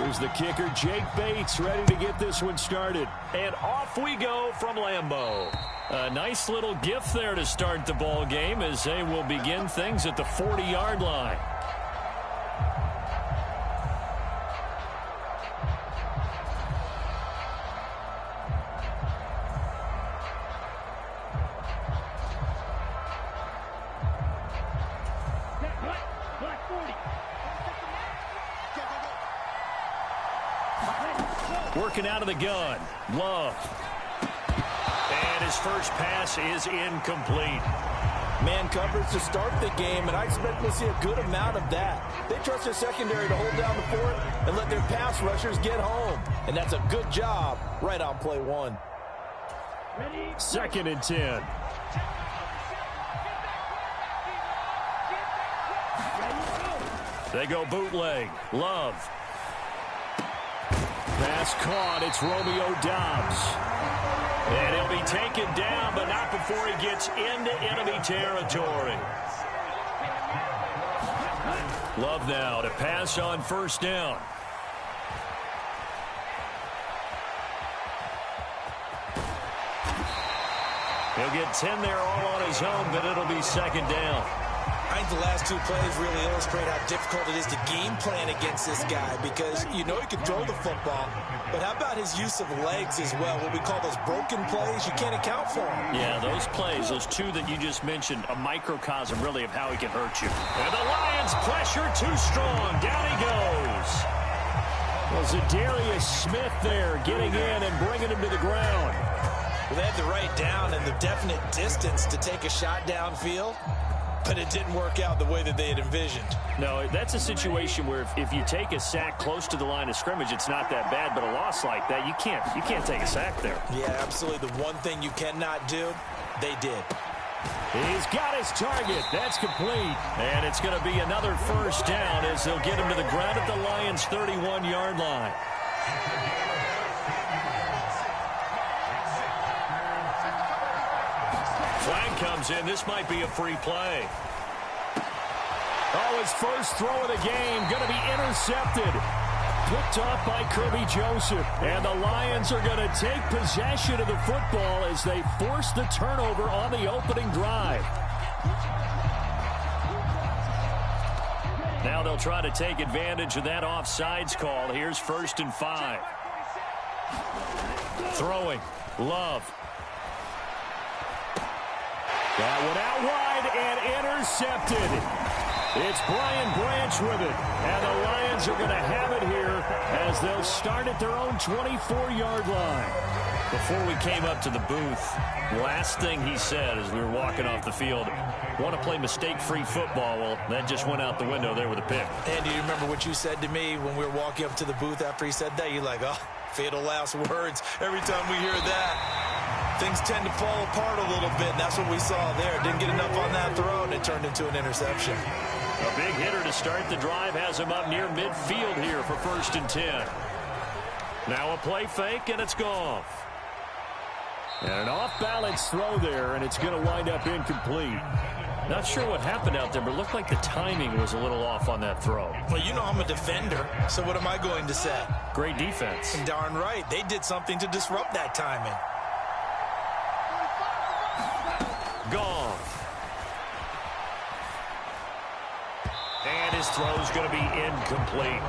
Here's the kicker, Jake Bates, ready to get this one started. And off we go from Lambeau. A nice little gift there to start the ball game as they will begin things at the 40-yard line. Working out of the gun. Love. And his first pass is incomplete. Man coverage to start the game, and I expect we'll see a good amount of that. They trust their secondary to hold down the fort and let their pass rushers get home. And that's a good job right on play one. 2nd and 10. They go bootleg. Love. Pass caught. It's Romeo Doubs. And he'll be taken down, but not before he gets into enemy territory. Love now to pass on first down. He'll get 10 there all on his own, but it'll be 2nd down. I think the last two plays really illustrate how difficult it is to game plan against this guy because you know he can throw the football, but how about his use of legs as well? What we call those broken plays, you can't account for them. Yeah, those plays, those two that you just mentioned, a microcosm really of how he can hurt you. And the Lions pressure too strong. Down he goes. Well, Zadarius Smith there getting in and bringing him to the ground. Well, they had the right down and the definite distance to take a shot downfield, but it didn't work out the way that they had envisioned. No, that's a situation where if you take a sack close to the line of scrimmage, it's not that bad, but a loss like that, you can't take a sack there. Yeah, absolutely. The one thing you cannot do, they did. He's got his target. That's complete. And it's going to be another first down as they'll get him to the ground at the Lions' 31-yard line. Flag comes in. This might be a free play. Oh, his first throw of the game going to be intercepted. Picked off by Kirby Joseph. And the Lions are going to take possession of the football as they force the turnover on the opening drive. Now they'll try to take advantage of that offsides call. Here's 1st and 5. Throwing. Love. That one out wide and intercepted. It's Brian Branch with it. And the Lions are going to have it here as they'll start at their own 24-yard line. Before we came up to the booth, last thing he said as we were walking off the field, want to play mistake-free football. Well, that just went out the window there with a pick. And do you remember what you said to me when we were walking up to the booth after he said that? You're like, oh, fatal last words. Every time we hear that, things tend to fall apart a little bit, and that's what we saw there. Didn't get enough on that throw, and it turned into an interception. A big hitter to start the drive has him up near midfield here for 1st and 10. Now a play fake, and it's Goff. And an off-balance throw there, and it's going to wind up incomplete. Not sure what happened out there, but it looked like the timing was a little off on that throw. Well, you know I'm a defender, so what am I going to say? Great defense. And darn right, they did something to disrupt that timing. Goff. And his throw's going to be incomplete.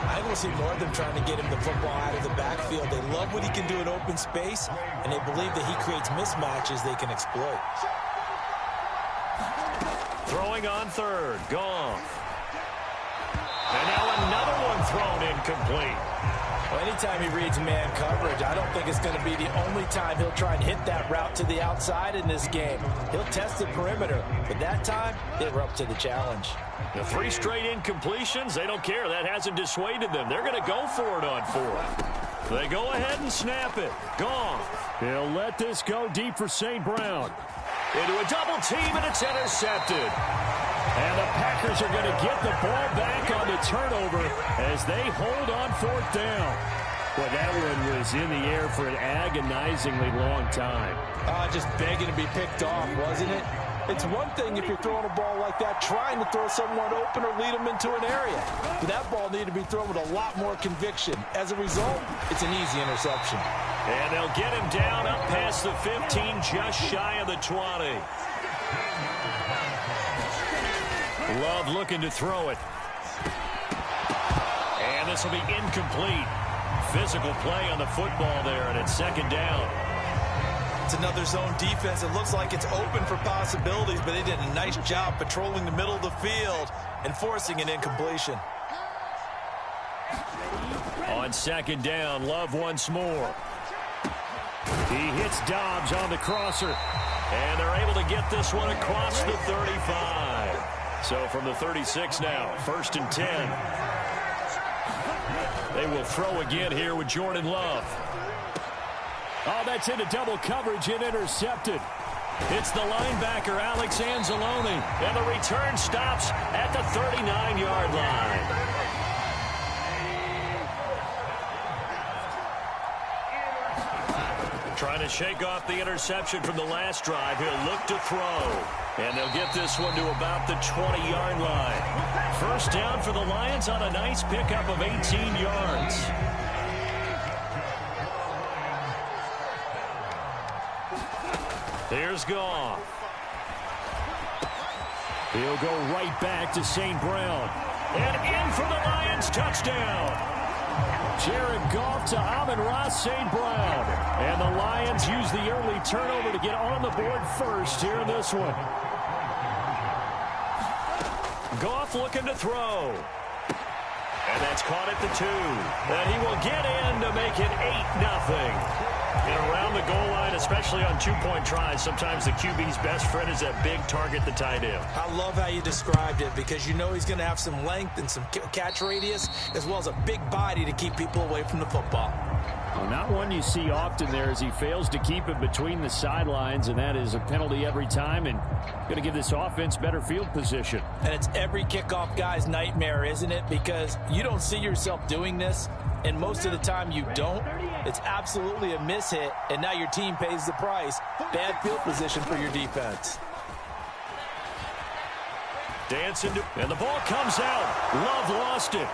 I will see more of them trying to get him the football out of the backfield. They love what he can do in open space, and they believe that he creates mismatches they can exploit. Throwing on 3rd. Goff. And now another one thrown incomplete. Well, anytime he reads man coverage, I don't think it's going to be the only time he'll try and hit that route to the outside in this game. He'll test the perimeter, but that time, they were up to the challenge. The 3 straight incompletions, they don't care. That hasn't dissuaded them. They're going to go for it on 4th. They go ahead and snap it. Goff. He'll let this go deep for St. Brown. Into a double team, and it's intercepted. And the Packers are going to get the ball back on the turnover as they hold on 4th down. Well, that one was in the air for an agonizingly long time. Just begging to be picked off, wasn't it? It's one thing if you're throwing a ball like that, trying to throw someone open or lead them into an area. But that ball needed to be thrown with a lot more conviction. As a result, it's an easy interception. And they'll get him down up past the 15, just shy of the 20. Love looking to throw it. And this will be incomplete. Physical play on the football there, and it's second down. It's another zone defense. It looks like it's open for possibilities, but they did a nice job patrolling the middle of the field and forcing an incompletion. On second down, Love once more. He hits Dobbs on the crosser. And they're able to get this one across the 35. So from the 36 now, 1st and 10. They will throw again here with Jordan Love. Oh, that's into double coverage and intercepted. It's the linebacker, Alex Anzalone. And the return stops at the 39-yard line. Trying to shake off the interception from the last drive. He'll look to throw. And they'll get this one to about the 20-yard line. First down for the Lions on a nice pickup of 18 yards. Here's Goff. He'll go right back to St. Brown. And in for the Lions, touchdown. Jared Goff to Amon-Ra St. Brown. And the Lions use the early turnover to get on the board first here in this one. Goff looking to throw. And that's caught at the 2. And he will get in to make it 8-0. And around the goal line, especially on two-point tries, sometimes the QB's best friend is that big target, the tight end. I love how you described it because you know he's going to have some length and some catch radius as well as a big body to keep people away from the football. Well, not one you see often there as he fails to keep it between the sidelines, and that is a penalty every time and going to give this offense better field position. And it's every kickoff guy's nightmare, isn't it? Because you don't see yourself doing this, and most of the time you don't. It's absolutely a mishit, and now your team pays the price. Bad field position for your defense. Dancing, and the ball comes out. Love lost it.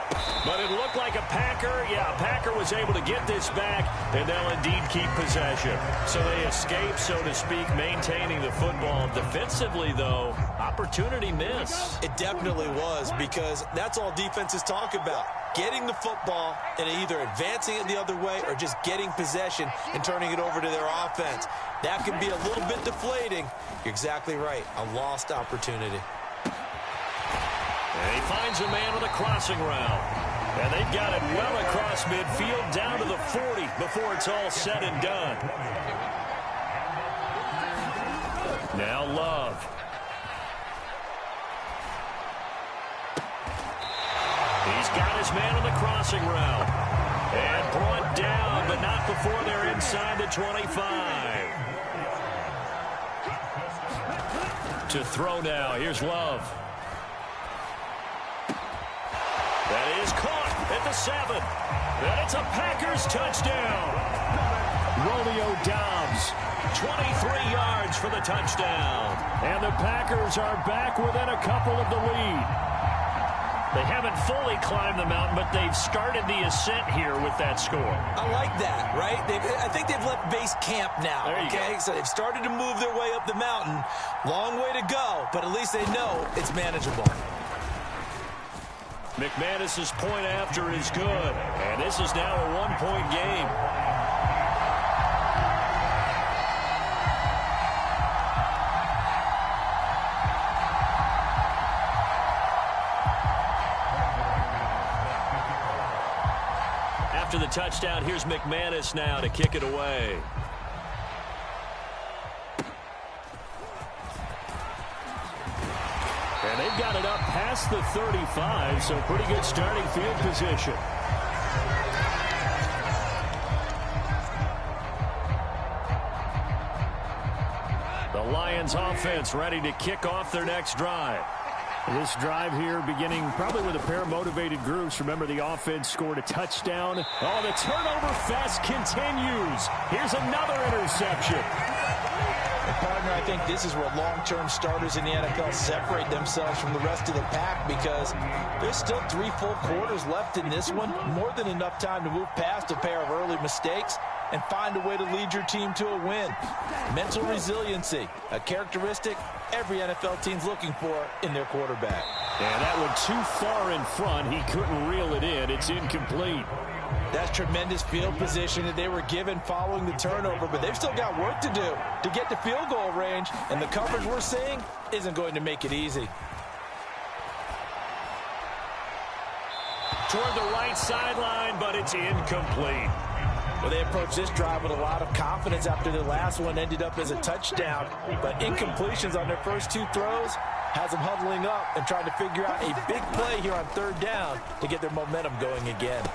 But it looked like a Packer. Yeah, Packer was able to get this back, and they'll indeed keep possession. So they escape, so to speak, maintaining the football. Defensively, though, opportunity miss. It definitely was, because that's all defenses talk about. Getting the football and either advancing it the other way or just getting possession and turning it over to their offense. That can be a little bit deflating. You're exactly right. A lost opportunity. And he finds a man with a crossing route. And they've got it well across midfield down to the 40 before it's all said and done. Now Love. He's got his man on the crossing route. And brought down, but not before they're inside the 25. To throw now. Here's Love. That is caught at the 7. And it's a Packers touchdown. Romeo Dobbs. 23 yards for the touchdown. And the Packers are back within a couple of the lead. They haven't fully climbed the mountain, but they've started the ascent here with that score. I like that, right? I think they've left base camp now, okay? So they've started to move their way up the mountain. Long way to go, but at least they know it's manageable. McManus's point after is good, and this is now a one-point game. After the touchdown, here's McManus now to kick it away. And they've got it up past the 35, so pretty good starting field position. The Lions offense ready to kick off their next drive. This drive here beginning probably with a pair of motivated groups. Remember, the offense scored a touchdown. Oh, the turnover fest continues. Here's another interception. And partner, I think this is where long-term starters in the NFL separate themselves from the rest of the pack, because there's still 3 full quarters left in this one. More than enough time to move past a pair of early mistakes and find a way to lead your team to a win. Mental resiliency, a characteristic every NFL team's looking for in their quarterback. And that one too far in front. He couldn't reel it in. It's incomplete. That's tremendous field position that they were given following the turnover, but they've still got work to do to get to field goal range, and the coverage we're seeing isn't going to make it easy. Toward the right sideline, but it's incomplete. Well, they approached this drive with a lot of confidence after their last one ended up as a touchdown, but incompletions on their first 2 throws has them huddling up and trying to figure out a big play here on 3rd down to get their momentum going again.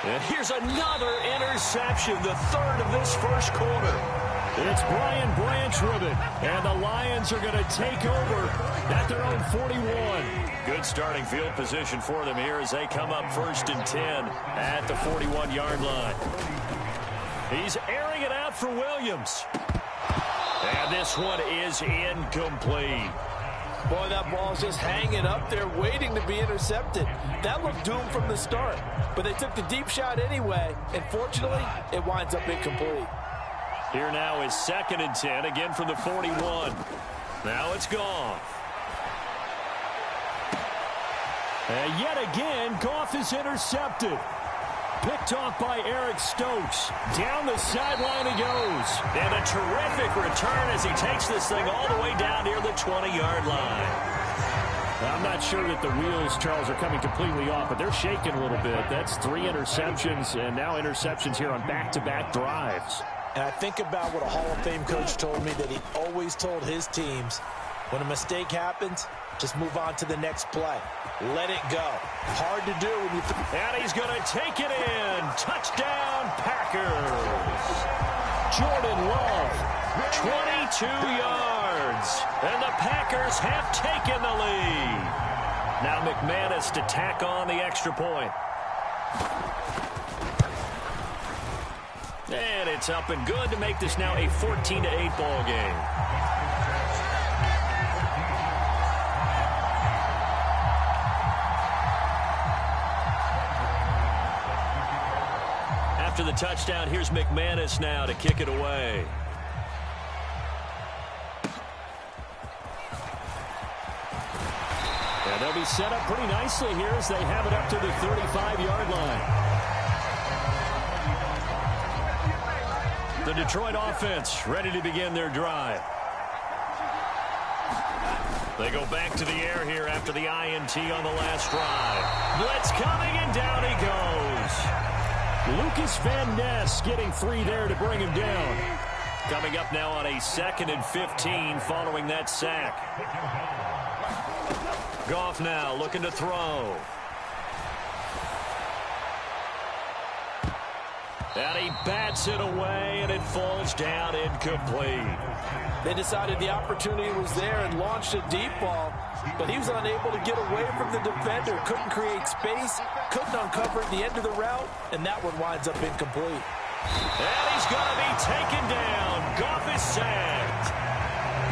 And here's another interception, the 3rd of this first quarter. It's Brian Branch with it, and the Lions are going to take over at their own 41. Good starting field position for them here as they come up 1st and 10 at the 41-yard line. He's airing it out for Williams. And this one is incomplete. Boy, that ball's just hanging up there waiting to be intercepted. That looked doomed from the start, but they took the deep shot anyway, and fortunately, it winds up incomplete. Here now is 2nd and 10, again from the 41. Now it's gone. And yet again, Goff is intercepted. Picked off by Eric Stokes. Down the sideline he goes. And a terrific return as he takes this thing all the way down near the 20-yard line. I'm not sure that the wheels, Charles, are coming completely off, but they're shaking a little bit. That's 3 interceptions, and now interceptions here on back-to-back drives. And I think about what a Hall of Fame coach told me that he always told his teams, when a mistake happens, just move on to the next play. Let it go. Hard to do when you... And he's going to take it in. Touchdown, Packers. Jordan Love. 22 yards. And the Packers have taken the lead. Now McManus to tack on the extra point. And it's up and good to make this now a 14-8 ball game. After the touchdown, here's McManus now to kick it away. And they'll be set up pretty nicely here as they have it up to the 35-yard line. The Detroit offense ready to begin their drive. They go back to the air here after the INT on the last drive. Blitz coming, and down he goes. Lucas Van Ness getting 3 there to bring him down. Coming up now on a 2nd and 15 following that sack. Goff now looking to throw. And he bats it away, and it falls down incomplete. They decided the opportunity was there and launched a deep ball, but he was unable to get away from the defender. Couldn't create space, couldn't uncover at the end of the route, and that one winds up incomplete. And he's going to be taken down. Goff is sacked.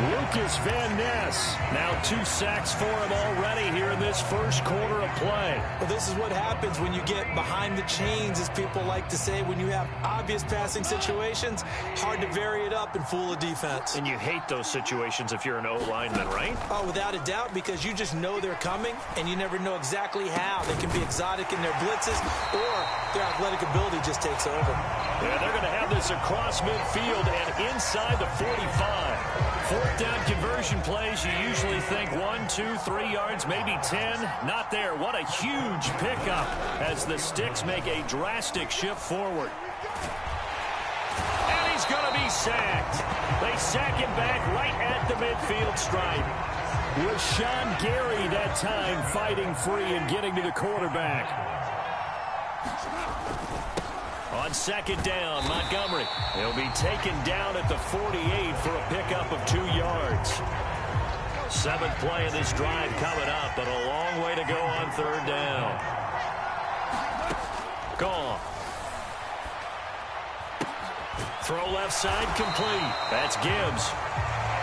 Lucas Van Ness. Now 2 sacks for him already here in this first quarter of play. Well, this is what happens when you get behind the chains, as people like to say. When you have obvious passing situations, hard to vary it up and fool a defense. And you hate those situations if you're an O-lineman, right? Oh, without a doubt, because you just know they're coming, and you never know exactly how. They can be exotic in their blitzes, or their athletic ability just takes over. Yeah, they're going to have this across midfield and inside the 45. 4th down conversion plays, you usually think 1, 2, 3 yards, maybe 10. Not there. What a huge pickup as the Sticks make a drastic shift forward. And he's going to be sacked. They sack him back right at the midfield stripe. Rashawn Gary that time fighting free and getting to the quarterback. On 2nd down, Montgomery. He'll be taken down at the 48 for a pickup of 2 yards. Seventh play of this drive coming up, but a long way to go on third down. Gone. Throw left side complete. That's Gibbs.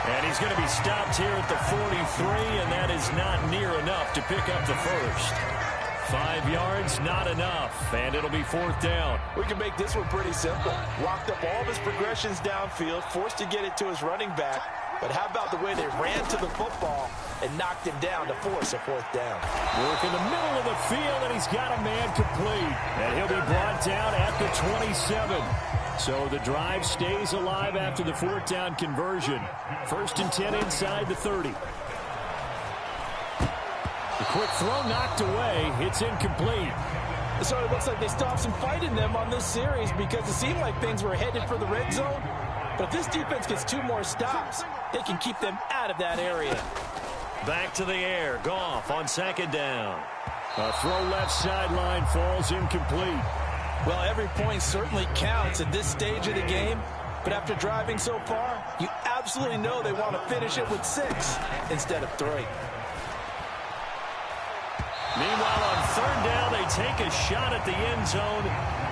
And he's going to be stopped here at the 43, and that is not near enough to pick up the first. 5 yards, not enough, and it'll be fourth down. We can make this one pretty simple. Walked up all of his progressions downfield, forced to get it to his running back. But how about the way they ran to the football and knocked him down to force a fourth down? Work in the middle of the field, and he's got a man complete. And he'll be brought down at the 27. So the drive stays alive after the fourth down conversion. First and 10 inside the 30. The quick throw knocked away. It's incomplete. So it looks like they stopped some fight in them on this series because it seemed like things were headed for the red zone. But if this defense gets 2 more stops, they can keep them out of that area. Back to the air. Goff on second down. A throw left sideline falls incomplete. Well, every point certainly counts at this stage of the game. But after driving so far, you absolutely know they want to finish it with 6 instead of 3. Meanwhile, on third down, they take a shot at the end zone,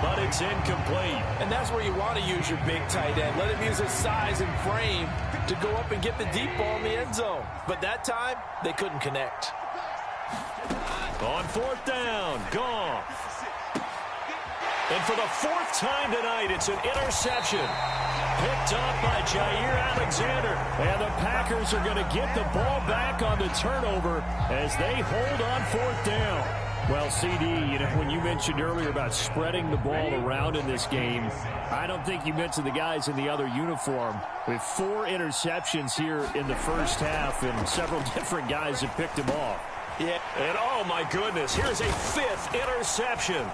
but it's incomplete. And that's where you want to use your big tight end. Let him use his size and frame to go up and get the deep ball in the end zone. But that time, they couldn't connect. On fourth down, Goff. And for the 4th time tonight, it's an interception. Picked up by Jair Alexander. And the Packers are going to get the ball back on the turnover as they hold on fourth down. Well, CD, when you mentioned earlier about spreading the ball around in this game, I don't think you mentioned the guys in the other uniform. With 4 interceptions here in the first half, and several different guys have picked them off. Yeah, and oh my goodness, here's a 5th interception.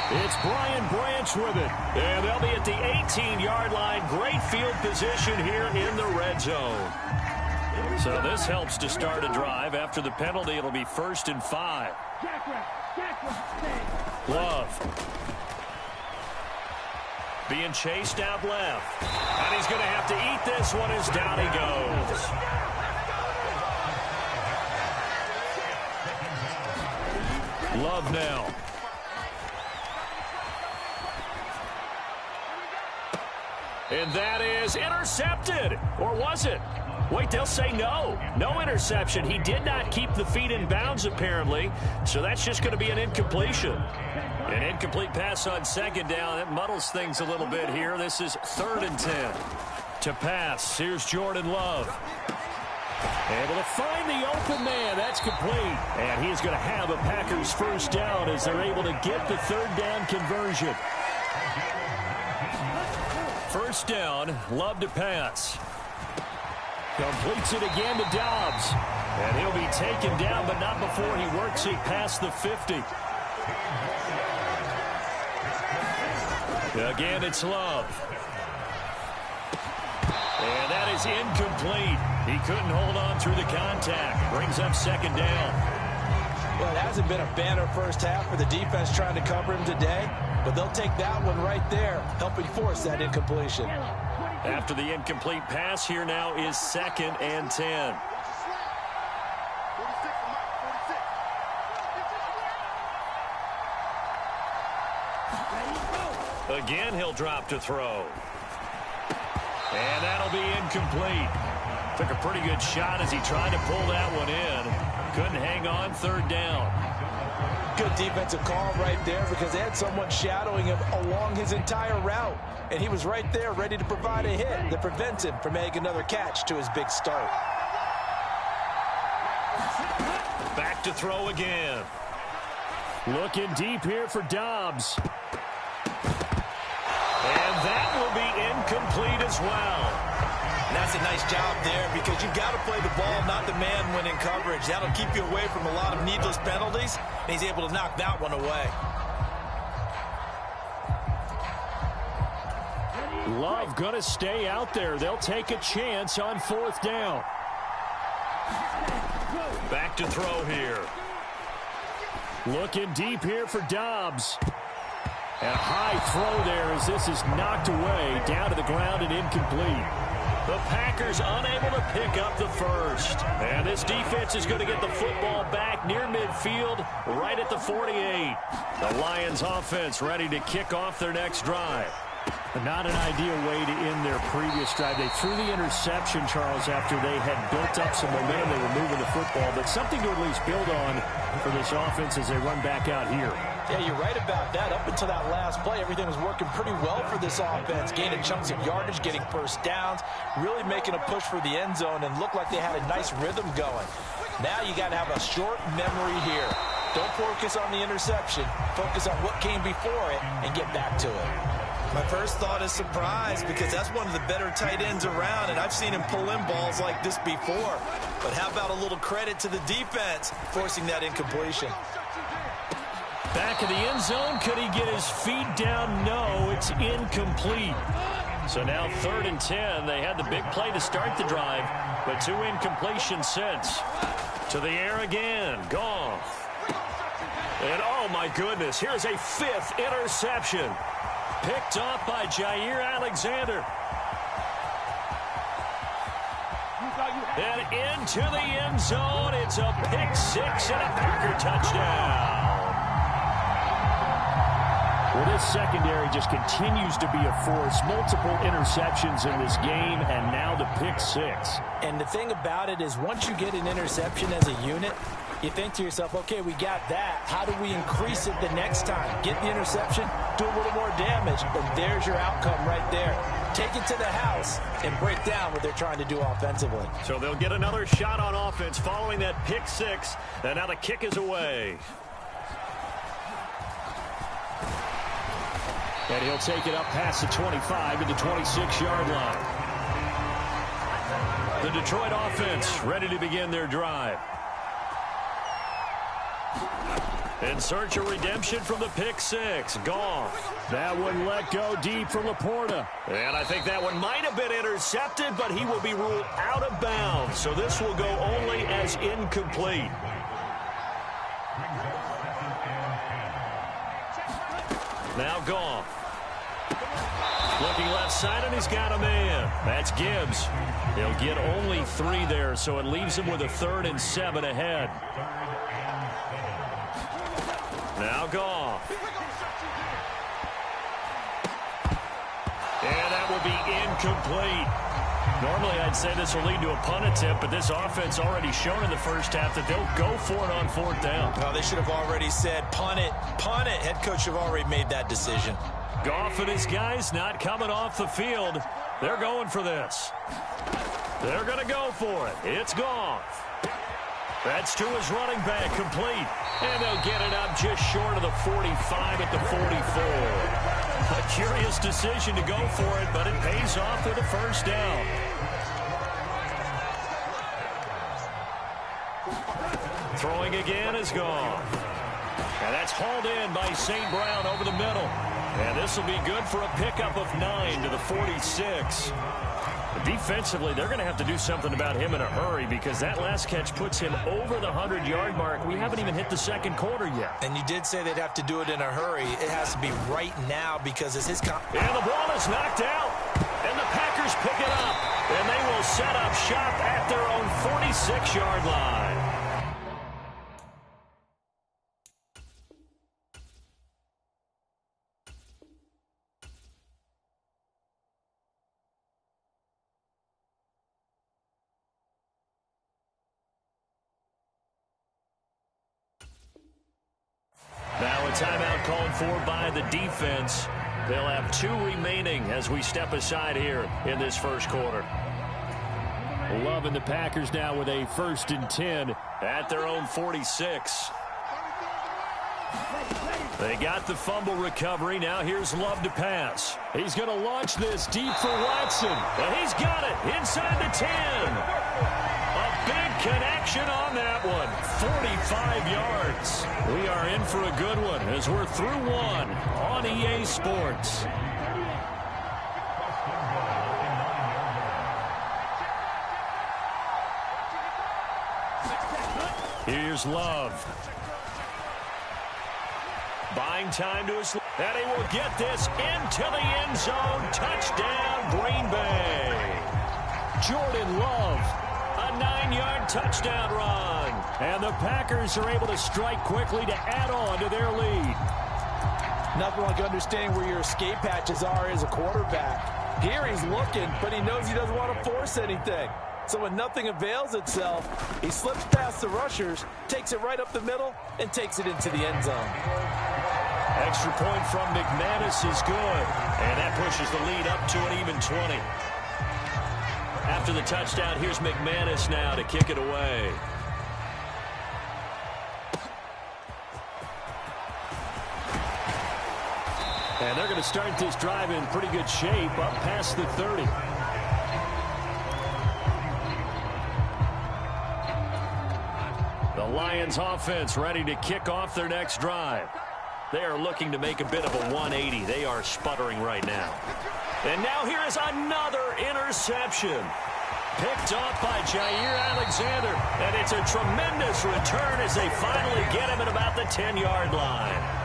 It's Brian Branch with it. And they'll be at the 18-yard line. Great field position here in the red zone. So this helps to start a drive. After the penalty, it'll be 1st and 5. Love. Being chased out left. And he's going to have to eat this one as down he goes. Love now. And that is intercepted. Or was it? Wait, they'll say no. No interception. He did not keep the feet in bounds, apparently. So that's just going to be an incompletion. An incomplete pass on second down. That muddles things a little bit here. This is 3rd and 10. To pass, here's Jordan Love. Able to find the open man. That's complete. And he's going to have a Packers first down as they're able to get the third down conversion. First down, Love to pass. Completes it again to Dobbs. And he'll be taken down, but not before he works it past the 50. Again, it's Love. And that is incomplete. He couldn't hold on through the contact. Brings up second down. Well, it hasn't been a banner first half for the defense trying to cover him today, but they'll take that one right there, helping force that incompletion. After the incomplete pass, here now is 2nd and 10. Again, he'll drop to throw. And that'll be incomplete. Took a pretty good shot as he tried to pull that one in. Couldn't hang on, third down. Good defensive call right there because they had someone shadowing him along his entire route. And he was right there ready to provide a hit that prevents him from making another catch to his big start. Back to throw again. Looking deep here for Dobbs. And that will be incomplete as well. That's a nice job there because you've got to play the ball, not the man when in coverage. That'll keep you away from a lot of needless penalties, and he's able to knock that one away. Love going to stay out there. They'll take a chance on fourth down. Back to throw here. Looking deep here for Dobbs. And a high throw there as this is knocked away, down to the ground and incomplete. The Packers unable to pick up the first. And this defense is going to get the football back near midfield, right at the 48. The Lions offense ready to kick off their next drive. Not an ideal way to end their previous drive. They threw the interception, Charles, after they had built up some momentum. They were moving the football, but something to at least build on for this offense as they run back out here. Yeah, you're right about that. Up until that last play, everything was working pretty well for this offense. Gaining chunks of yardage, getting first downs, really making a push for the end zone, and looked like they had a nice rhythm going. Now you got to have a short memory here. Don't focus on the interception. Focus on what came before it and get back to it. My first thought is surprise, because that's one of the better tight ends around, and I've seen him pull in balls like this before. But how about a little credit to the defense forcing that incompletion? Back in the end zone, could he get his feet down? No, it's incomplete. So now 3rd and 10. They had the big play to start the drive, but 2 incompletions since. To the air again, Goff. And oh my goodness, here's a 5th interception. Picked off by Jair Alexander. And into the end zone. It's a pick 6 and a Packer touchdown. Well, this secondary just continues to be a force. Multiple interceptions in this game, and now the pick 6. And the thing about it is, once you get an interception as a unit, you think to yourself, okay, we got that. How do we increase it the next time? Get the interception, do a little more damage, and there's your outcome right there. Take it to the house and break down what they're trying to do offensively. So they'll get another shot on offense following that pick 6, and now the kick is away. And he'll take it up past the 25 to the 26-yard line. The Detroit offense ready to begin their drive. In search of redemption from the pick 6. Goff. That one let go deep for Laporta. And I think that one might have been intercepted, but he will be ruled out of bounds. So this will go only as incomplete. Now Goff. Looking left side, and he's got a man. That's Gibbs. He'll get only 3 there, so it leaves him with a 3rd and 7 ahead. Now Goff. And that will be incomplete. Normally I'd say this will lead to a punt attempt, but this offense already shown in the first half that they'll go for it on 4th down. Oh, they should have already said, punt it, punt it. Head coach have already made that decision. Goff and his guys not coming off the field. They're going for this. They're going to go for it. It's Goff. That's to his running back, complete. And they'll get it up just short of the 45 at the 44. A curious decision to go for it, but it pays off with a first down. Throwing again is Goff. And that's hauled in by St. Brown over the middle. And this will be good for a pickup of 9 to the 46. Defensively, they're going to have to do something about him in a hurry, because that last catch puts him over the 100-yard mark. We haven't even hit the second quarter yet. And you did say they'd have to do it in a hurry. It has to be right now, because it's his... And the ball is knocked out. And the Packers pick it up. And they will set up shop at their own 46-yard line. Now a timeout called for by the defense. They'll have 2 remaining as we step aside here in this first quarter. Loving the Packers now with a 1st and 10 at their own 46. They got the fumble recovery. Now here's Love to pass. He's going to launch this deep for Watson. And he's got it inside the 10. A big connection on that one. 45 yards. We are in for a good one as we're through 1 on EA Sports. Here's Love. Buying time to his... And he will get this into the end zone. Touchdown, Green Bay. Jordan Love. A 9-yard touchdown run. And the Packers are able to strike quickly to add on to their lead. Nothing like understanding where your escape hatches are as a quarterback. Here he's looking, but he knows he doesn't want to force anything. So when nothing avails itself, he slips past the rushers, takes it right up the middle, and takes it into the end zone. Extra point from McManus is good. And that pushes the lead up to an even 20. After the touchdown, here's McManus now to kick it away. And they're going to start this drive in pretty good shape up past the 30. The Lions offense ready to kick off their next drive. They are looking to make a bit of a 180. They are sputtering right now. And now here is another interception. Picked off by Jair Alexander. And it's a tremendous return as they finally get him at about the 10-yard line.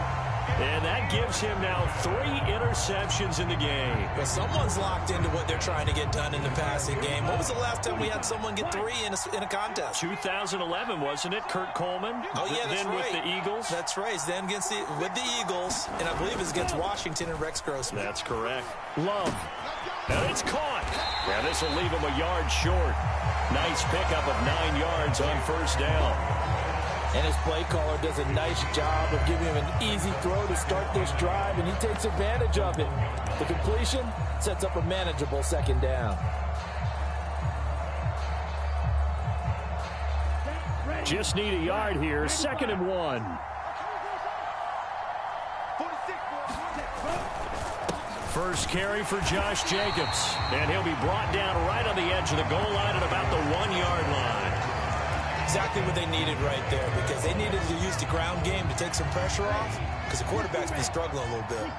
And that gives him now 3 interceptions in the game. But someone's locked into what they're trying to get done in the passing game. When was the last time we had someone get 3 in a contest? 2011, wasn't it? Kurt Coleman. Oh, yeah, that's then right. With the Eagles. That's right. Then with the Eagles, and I believe it's against Washington and Rex Grossman. That's correct. Love. And it's caught. Yeah, this will leave him a yard short. Nice pickup of 9 yards on first down. And his play caller does a nice job of giving him an easy throw to start this drive, and he takes advantage of it. The completion sets up a manageable second down. Just need a yard here. 2nd and 1. First carry for Josh Jacobs. And he'll be brought down right on the edge of the goal line at about the 1-yard line. Exactly what they needed right there, because they needed to use the ground game to take some pressure off, because the quarterback's been struggling a little bit.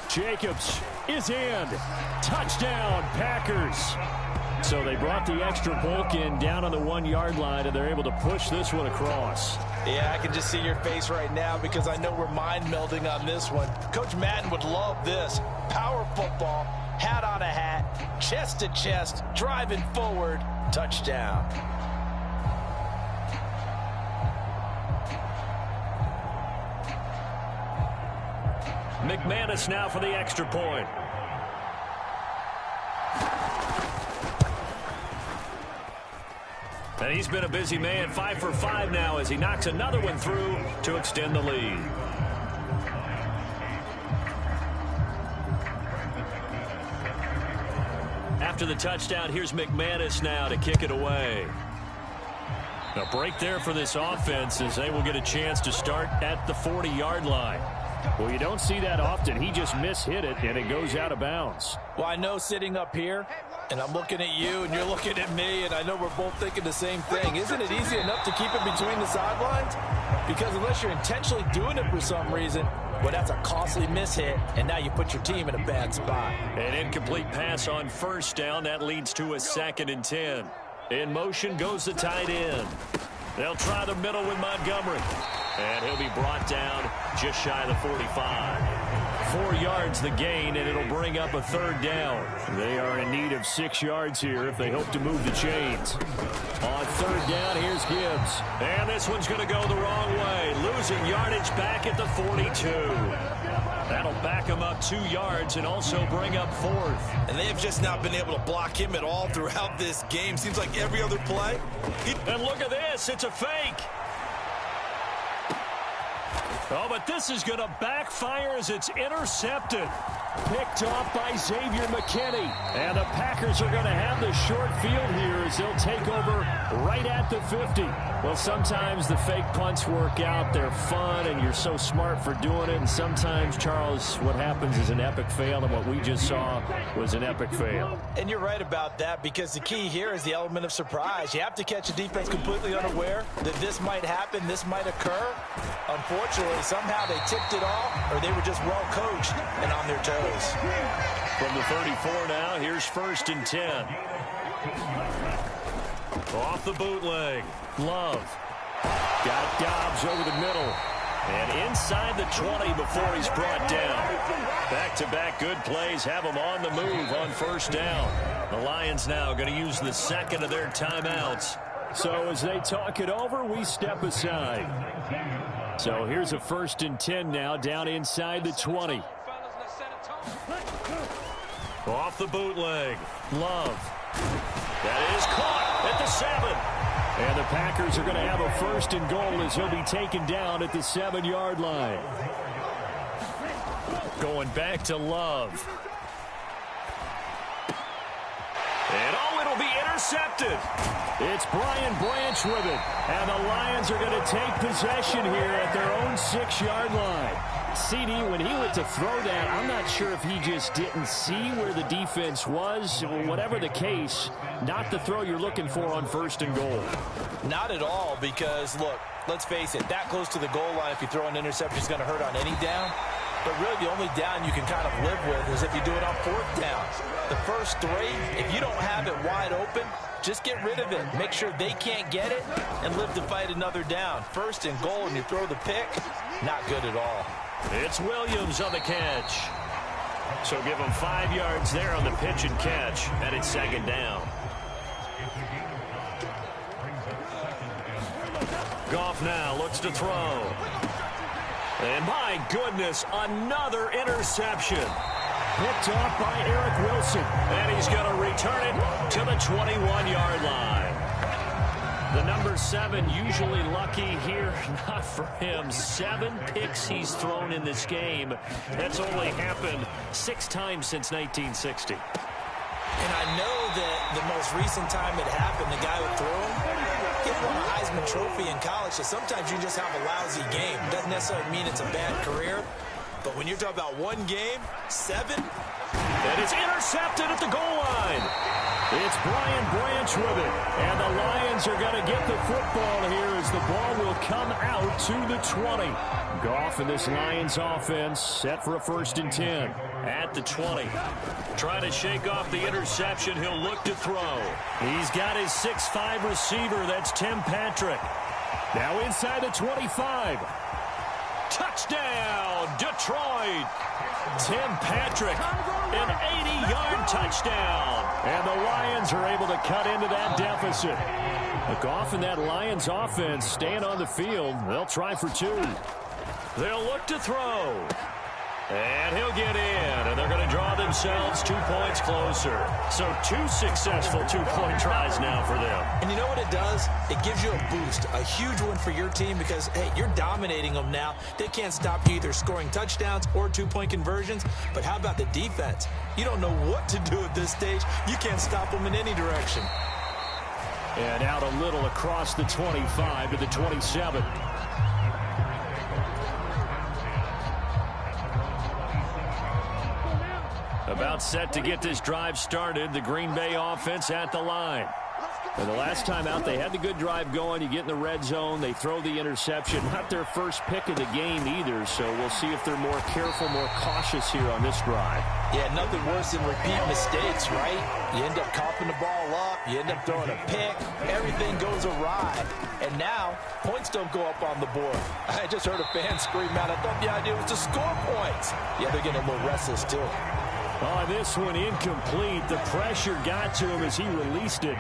Jacobs is in. Touchdown, Packers. So they brought the extra bulk in down on the 1-yard line, and they're able to push this one across. Yeah, I can just see your face right now because I know we're mind melding on this one. Coach Madden would love this. Power football, hat on a hat, chest to chest, driving forward, touchdown. McManus now for the extra point. And he's been a busy man, 5 for 5 now as he knocks another one through to extend the lead. After the touchdown, here's McManus now to kick it away. A break there for this offense as they will get a chance to start at the 40-yard line. Well, you don't see that often. He just mishit it, and it goes out of bounds. Well, I know sitting up here, and I'm looking at you, and you're looking at me, and I know we're both thinking the same thing. Isn't it easy enough to keep it between the sidelines? Because unless you're intentionally doing it for some reason, well, that's a costly mishit, and now you put your team in a bad spot. An incomplete pass on first down. That leads to a 2nd and 10. In motion goes the tight end. They'll try the middle with Montgomery. And he'll be brought down just shy of the 45. 4 yards the gain, and it'll bring up a 3rd down. They are in need of 6 yards here if they hope to move the chains. On 3rd down, here's Gibbs. And this one's going to go the wrong way. Losing yardage back at the 42. That'll back him up 2 yards and also bring up 4th. And they have just not been able to block him at all throughout this game. Seems like every other play. And look at this. It's a fake. Oh, but this is going to backfire as it's intercepted. Picked off by Xavier McKinney. And the Packers are going to have the short field here as they'll take over right at the 50. Well, sometimes the fake punts work out. They're fun, and you're so smart for doing it. And sometimes, Charles, what happens is an epic fail, and what we just saw was an epic fail. And you're right about that, because the key here is the element of surprise. You have to catch a defense completely unaware that this might happen, this might occur. Unfortunately, somehow they tipped it off, or they were just well coached and on their toes. From the 34 now, here's 1st and 10. Off the bootleg. Love. Got Dobbs over the middle. And inside the 20 before he's brought down. Back-to-back good plays have him on the move on first down. The Lions now going to use the second of their timeouts. So as they talk it over, we step aside. So here's a 1st and 10 now down inside the 20. Off the bootleg. Love. That is caught at the 7. And the Packers are going to have a 1st and goal as he'll be taken down at the 7-yard line. Going back to Love. And it'll be intercepted. It's Brian Branch with it. And the Lions are going to take possession here at their own 6-yard line. CD, when he went to throw that, I'm not sure if he just didn't see where the defense was. Whatever the case, not the throw you're looking for on 1st and goal. Not at all, because, look, let's face it, that close to the goal line, if you throw an interception, is going to hurt on any down. But really, the only down you can kind of live with is if you do it on 4th down. The first 3, if you don't have it wide open, just get rid of it. Make sure they can't get it and live to fight another down. 1st and goal, and you throw the pick, not good at all. It's Williams on the catch. So give him 5 yards there on the pitch and catch, and it's 2nd down. Goff now looks to throw. And my goodness, another interception. Picked off by Eric Wilson. And he's going to return it to the 21-yard line. The number 7 usually lucky here. Not for him. 7 picks he's thrown in this game. That's only happened 6 times since 1960. And I know that the most recent time it happened, the guy who threw him, he won a Heisman Trophy in college, so sometimes you just have a lousy game. Doesn't necessarily mean it's a bad career, but when you're talking about one game, 7. And it's intercepted at the goal line. It's Brian Branch with it. And the Lions are going to get the football here as the ball will come out to the 20. Goff and this Lions offense set for a 1st and 10. At the 20. Trying to shake off the interception. He'll look to throw. He's got his 6'5" receiver. That's Tim Patrick. Now inside the 25. Touchdown, Detroit. Tim Patrick, an 80-yard touchdown. And the Lions are able to cut into that deficit. Goff and that Lions offense staying on the field. They'll try for 2. They'll look to throw. And he'll get in, and they're going to draw themselves 2 points closer. So 2 successful 2-point tries now for them. And you know what it does? It gives you a boost, a huge one for your team because, hey, you're dominating them now. They can't stop you either scoring touchdowns or 2-point conversions. But how about the defense? You don't know what to do at this stage. You can't stop them in any direction. And out a little across the 25 to the 27. About set to get this drive started. The Green Bay offense at the line. And the last time out, they had the good drive going. You get in the red zone. They throw the interception. Not their first pick of the game either, so we'll see if they're more careful, more cautious here on this drive. Yeah, nothing worse than repeat mistakes, right? You end up coughing the ball up. You end up throwing a pick. Everything goes awry. And now, points don't go up on the board. I just heard a fan scream out. I thought the idea was to score points. Yeah, they're getting a little restless, too. Oh, this one incomplete. The pressure got to him as he released it.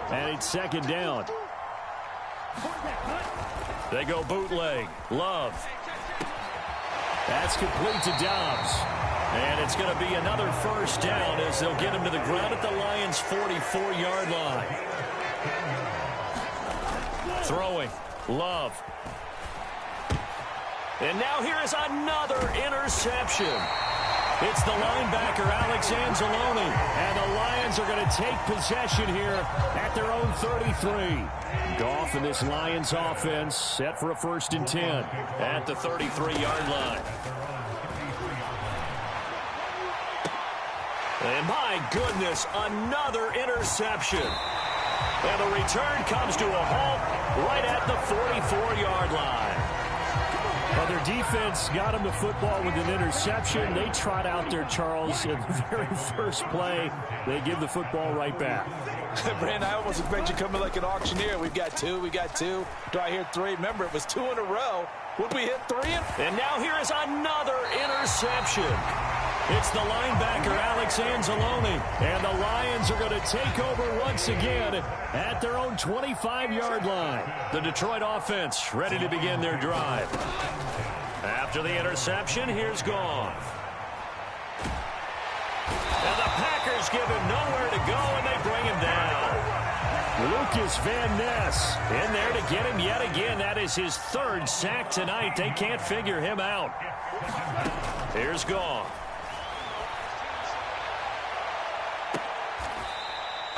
And it's 2nd down. They go bootleg. Love. That's complete to Dobbs. And it's going to be another 1st down as they'll get him to the ground at the Lions' 44-yard line. Throwing. Love. And now here is another interception. It's the linebacker, Alex Anzalone. And the Lions are going to take possession here at their own 33. Goff and this Lions offense set for a 1st and 10. At the 33-yard line. And my goodness, another interception. And the return comes to a halt right at the 44-yard line. Well, their defense got them the football with an interception. They trot out there, Charles, in the very first play. They give the football right back. Brandon, I almost expect you coming like an auctioneer. We've got two. Do I hear three? Remember, it was 2 in a row. Would we hit 3? And now here is another interception. It's the linebacker, Alex Anzalone. And the Lions are going to take over once again at their own 25-yard line. The Detroit offense ready to begin their drive. After the interception, here's Goff. And the Packers give him nowhere to go, and they bring him down. Lucas Van Ness in there to get him yet again. That is his 3rd sack tonight. They can't figure him out. Here's Goff.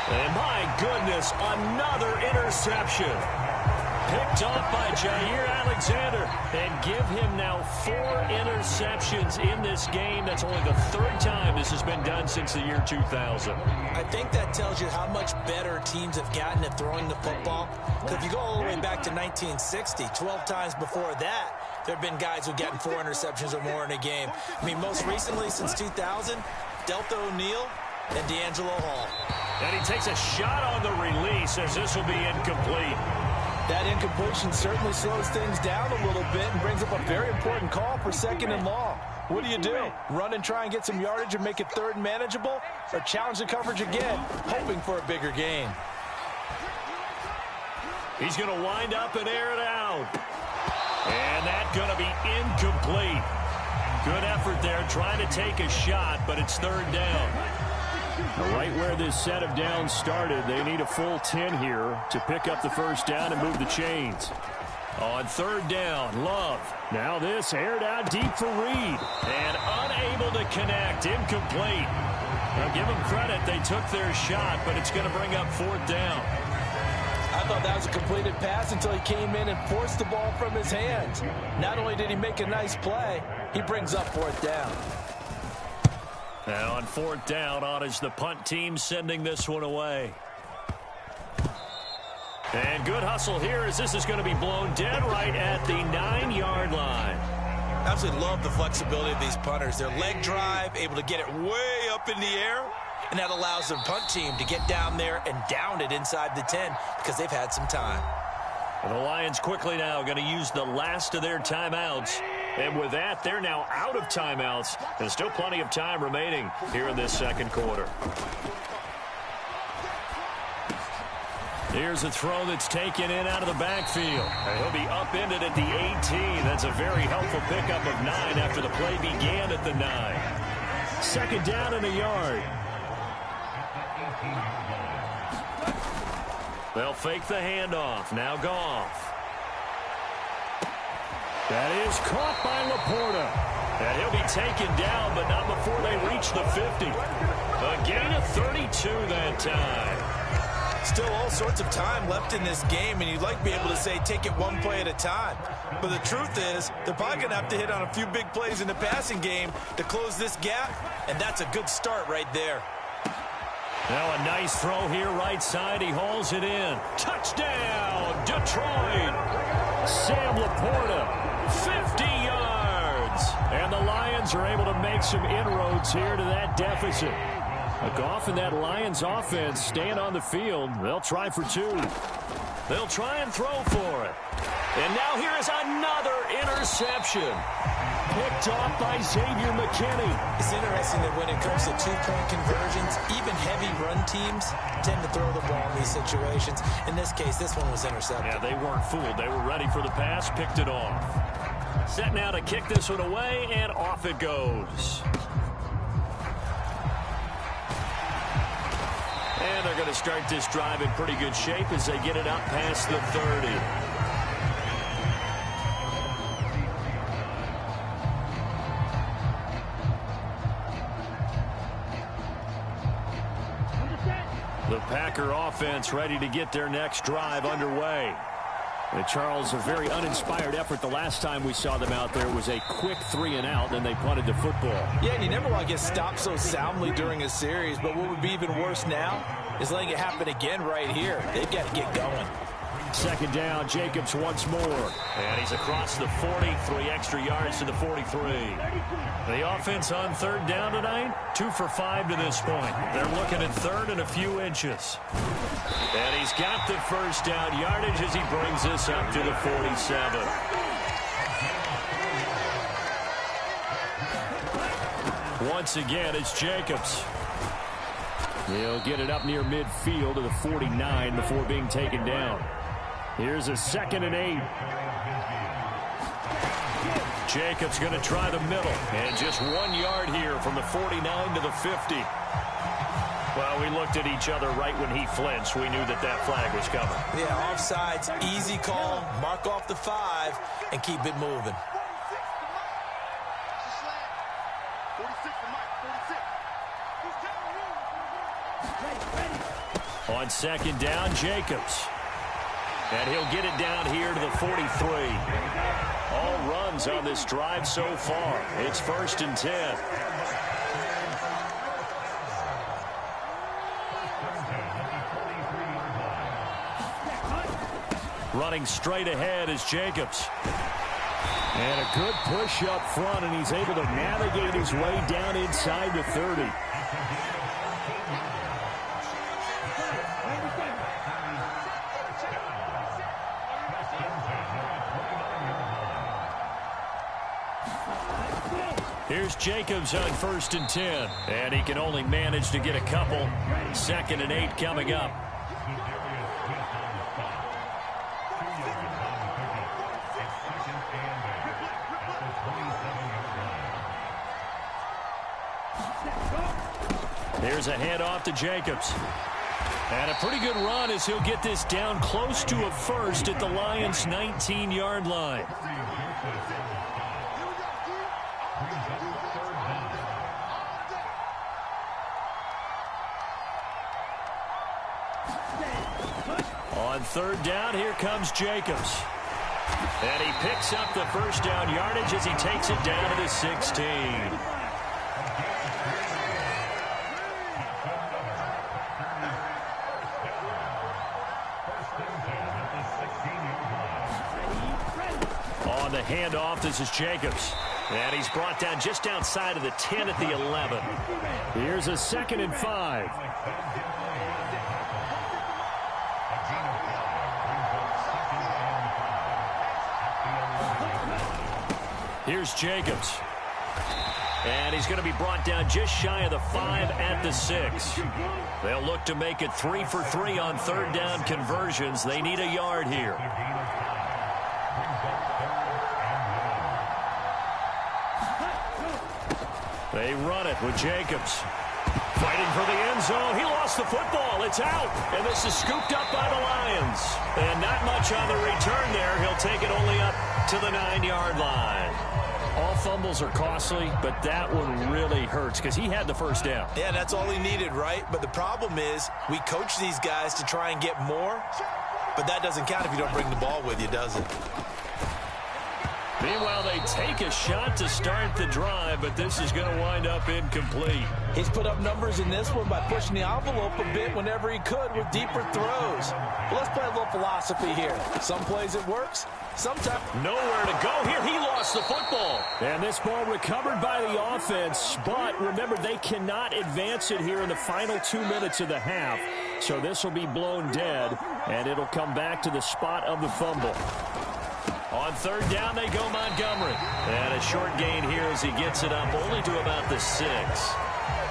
And my goodness, another interception. Picked off by Jair Alexander. And give him now 4 interceptions in this game. That's only the 3rd time this has been done since the year 2000. I think that tells you how much better teams have gotten at throwing the football. Because if you go all the way back to 1960, 12 times before that, there have been guys who've gotten 4 interceptions or more in a game. I mean, most recently since 2000, Delta O'Neal and D'Angelo Hall. And he takes a shot on the release as this will be incomplete. That incompletion certainly slows things down a little bit and brings up a very important call for 2nd and long. What do? Run and try and get some yardage and make it 3rd and manageable? Or challenge the coverage again, hoping for a bigger gain? He's going to wind up and air it out. And that's going to be incomplete. Good effort there trying to take a shot, but it's 3rd down. Right where this set of downs started, they need a full 10 here to pick up the 1st down and move the chains. On 3rd down, Love. Now this aired out deep for Reed. And unable to connect, incomplete. Now give them credit, they took their shot, but it's going to bring up 4th down. I thought that was a completed pass until he came in and forced the ball from his hands. Not only did he make a nice play, he brings up 4th down. Now on 4th down, on is the punt team sending this one away. And good hustle here as this is going to be blown dead right at the 9-yard line. Absolutely love the flexibility of these punters. Their leg drive, able to get it way up in the air, and that allows the punt team to get down there and down it inside the 10 because they've had some time. And the Lions quickly now going to use the last of their timeouts. And with that, they're now out of timeouts. There's still plenty of time remaining here in this 2nd quarter. Here's a throw that's taken in out of the backfield. And he'll be upended at the 18. That's a very helpful pickup of 9 after the play began at the 9. 2nd down and a yard. They'll fake the handoff. Now Goff. That is caught by Laporta. And he'll be taken down, but not before they reach the 50. A gain of 32 that time. Still all sorts of time left in this game, and you'd like to be able to say take it 1 play at a time. But the truth is, they're probably going to have to hit on a few big plays in the passing game to close this gap, and that's a good start right there. Now a nice throw here right side. He hauls it in. Touchdown, Detroit. Sam Laporta. 50 yards. And the Lions are able to make some inroads here to that deficit. Goff and that Lions offense staying on the field. They'll try for 2. They'll try and throw for it. And now here is another interception. Picked off by Xavier McKinney. It's interesting that when it comes to 2-point conversions, even heavy run teams tend to throw the ball in these situations. In this case, this one was intercepted. Yeah, they weren't fooled. They were ready for the pass, picked it off. Set now to kick this one away, and off it goes. And they're going to start this drive in pretty good shape as they get it up past the 30. The Packer offense ready to get their next drive underway. And Charles, a very uninspired effort the last time we saw them out there. It was a quick 3 and out, then they punted the football. Yeah, and you never want to get stopped so soundly during a series, but what would be even worse now is letting it happen again right here. They've got to get going. Second down, Jacobs once more. And he's across the 40, 3 extra yards to the 43. The offense on third down tonight, 2 for 5 to this point. They're looking at third and a few inches. And he's got the first down yardage as he brings this up to the 47. Once again, it's Jacobs. He'll get it up near midfield to the 49 before being taken down. Here's a 2nd and 8. Jacobs going to try the middle. And just 1 yard here from the 49 to the 50. Well, we looked at each other right when he flinched. We knew that flag was coming. Yeah, offsides, easy call. Mark off the 5 and keep it moving. On second down, Jacobs. And he'll get it down here to the 43. All runs on this drive so far. It's 1st and 10. Running straight ahead is Jacobs. And a good push up front, and he's able to navigate his way down inside the 30. Here's Jacobs on 1st and 10. And he can only manage to get a couple. 2nd and 8 coming up. Here's a handoff to Jacobs. And a pretty good run as he'll get this down close to a first at the Lions' 19-yard line. On third down, here comes Jacobs. And he picks up the first down yardage as he takes it down to the 16. On the handoff, this is Jacobs. And he's brought down just outside of the 10 at the 11. Here's a 2nd and 5. Here's Jacobs. And he's going to be brought down just shy of the 5 at the 6. They'll look to make it 3 for 3 on third down conversions. They need a yard here. They run it with Jacobs. Fighting for the end zone. He lost the football. It's out. And this is scooped up by the Lions. And not much on the return there. He'll take it only up to the 9-yard line. All fumbles are costly, but that one really hurts because he had the first down. Yeah, that's all he needed, right? But the problem is we coach these guys to try and get more, but that doesn't count if you don't bring the ball with you, does it? Meanwhile, they take a shot to start the drive, but this is going to wind up incomplete. He's put up numbers in this one by pushing the envelope a bit whenever he could with deeper throws. But let's play a little philosophy here. Some plays it works, sometimes nowhere to go here. He lost the football. And this ball recovered by the offense, but remember, they cannot advance it here in the final 2 minutes of the half. So this will be blown dead, and it'll come back to the spot of the fumble. On third down, they go Montgomery. And a short gain here as he gets it up only to about the 6.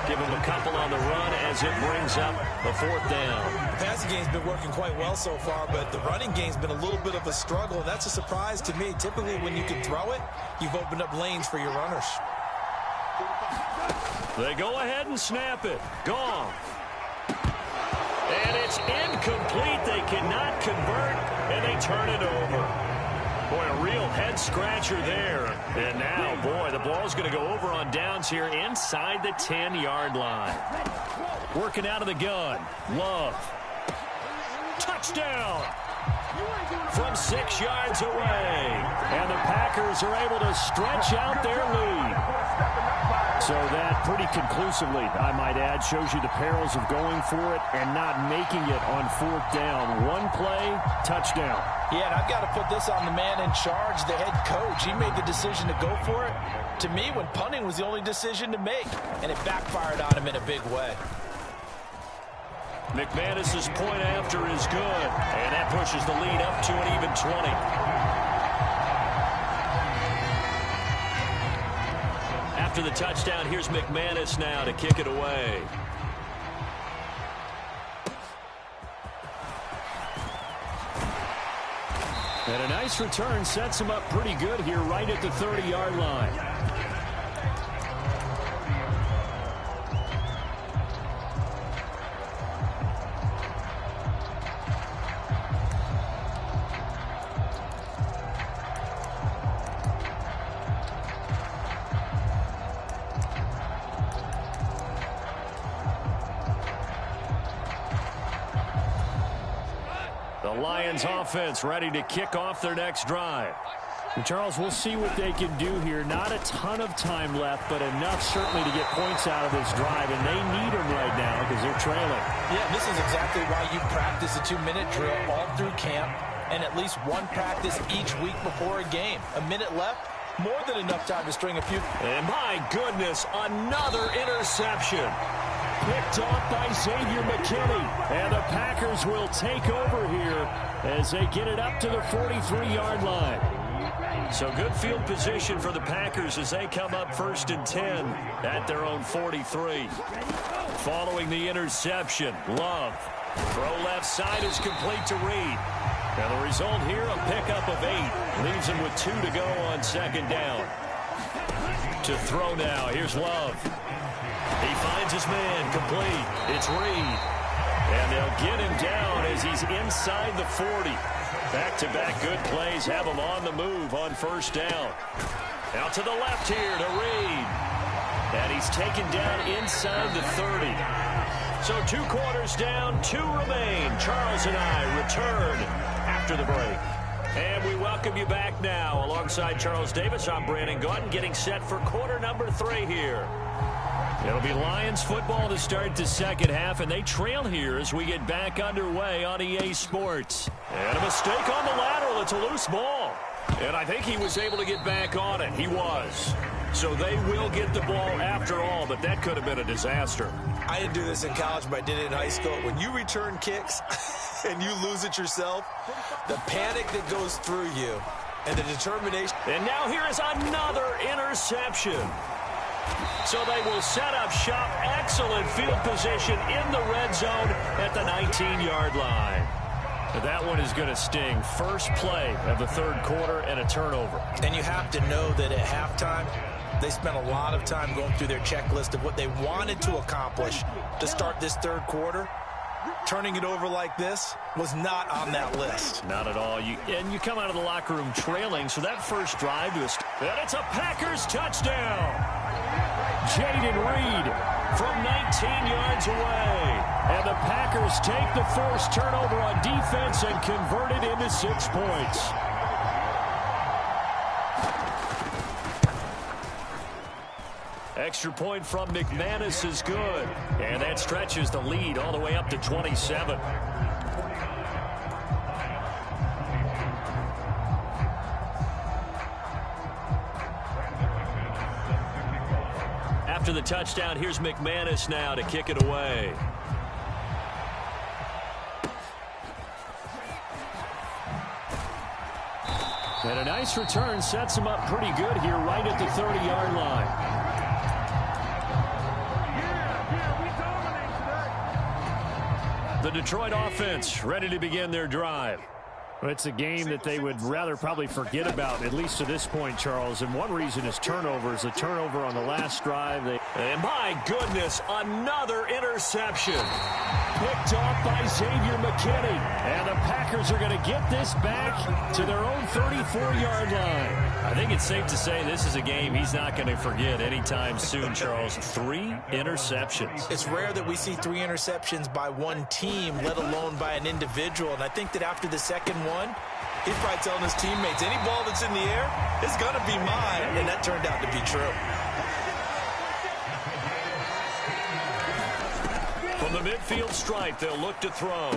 Give him a couple on the run as it brings up the 4th down. The passing game's been working quite well so far, but the running game's been a little bit of a struggle, and that's a surprise to me. Typically, when you can throw it, you've opened up lanes for your runners. They go ahead and snap it. Gone. And it's incomplete. They cannot convert, and they turn it over. Boy, a real head-scratcher there. And now, boy, the ball's going to go over on downs here inside the 10-yard line. Working out of the gun. Love. Touchdown! From 6 yards away. And the Packers are able to stretch out their lead. So that pretty conclusively, I might add, shows you the perils of going for it and not making it on fourth down. One play, touchdown. Yeah, and I've got to put this on the man in charge, the head coach. He made the decision to go for it. To me, when punting was the only decision to make, and it backfired on him in a big way. McManus's point after is good, and that pushes the lead up to an even 20. After the touchdown, here's McManus now to kick it away. And a nice return sets him up pretty good here right at the 30-yard line. Lions offense ready to kick off their next drive. And Charles, we'll see what they can do here. Not a ton of time left, but enough certainly to get points out of this drive, and they need them right now because they're trailing. Yeah, this is exactly why you practice a 2-minute drill all through camp and at least one practice each week before a game. A minute left, more than enough time to string a few. And my goodness, another interception. Picked off by Xavier McKinney. And the Packers will take over here as they get it up to the 43-yard line. So good field position for the Packers as they come up 1st and 10 at their own 43. Following the interception, Love. Throw left side is complete to Reed. And the result here, a pickup of 8. Leaves him with 2 to go on 2nd down. To throw now, here's Love. He finds his man, complete. It's Reed. And they'll get him down as he's inside the 40. Back-to-back good plays have him on the move on 1st down. Out to the left here to Reed. And he's taken down inside the 30. So 2 quarters down, 2 remain. Charles and I return after the break. And we welcome you back now. Alongside Charles Davis, I'm Brandon Gaudin, getting set for quarter number 3 here. It'll be Lions football to start the second half, and they trail here as we get back underway on EA Sports. And a mistake on the lateral. It's a loose ball. And I think he was able to get back on it. He was. So they will get the ball after all, but that could have been a disaster. I didn't do this in college, but I did it in high school. When you return kicks and you lose it yourself, the panic that goes through you and the determination. And now here is another interception. So they will set up shop. Excellent field position in the red zone at the 19-yard line. That one is going to sting. First play of the 3rd quarter and a turnover. And you have to know that at halftime, they spent a lot of time going through their checklist of what they wanted to accomplish to start this 3rd quarter. Turning it over like this was not on that list. Not at all. And you come out of the locker room trailing, so that first drive was... And it's a Packers touchdown. Jaden Reed from 19 yards away. And the Packers take the forced turnover on defense and convert it into 6 points. Extra point from McManus is good. And that stretches the lead all the way up to 27. After the touchdown, here's McManus now to kick it away. And a nice return sets him up pretty good here right at the 30-yard line. The Detroit offense ready to begin their drive. Well, it's a game that they would rather probably forget about, at least to this point, Charles. And one reason is turnovers. A turnover on the last drive. And my goodness, another interception. Picked off by Xavier McKinney. And the Packers are going to get this back to their own 34-yard line. I think it's safe to say this is a game he's not going to forget anytime soon, Charles. 3 interceptions. It's rare that we see 3 interceptions by one team, let alone by an individual. And I think that after the second one, he's probably telling his teammates, any ball that's in the air is going to be mine. And that turned out to be true. From the midfield stripe, they'll look to throw.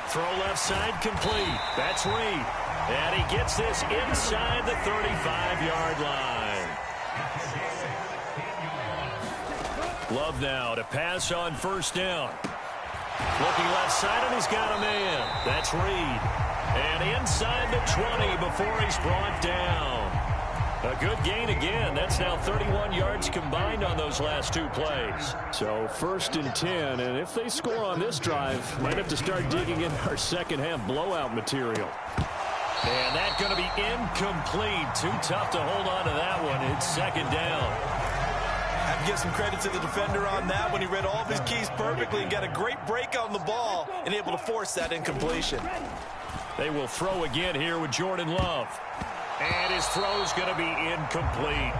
Throw left side complete. That's Reed. And he gets this inside the 35-yard line. Love now to pass on first down. Looking left side, and he's got a man. That's Reed. And inside the 20 before he's brought down. A good gain again. That's now 31 yards combined on those last two plays. So 1st and 10, and if they score on this drive, might have to start digging in our second half blowout material. And that's going to be incomplete. Too tough to hold on to that one. It's 2nd down. I have to give some credit to the defender on that when he read all of his keys perfectly and got a great break on the ball and able to force that incompletion. They will throw again here with Jordan Love. And his throw's going to be incomplete.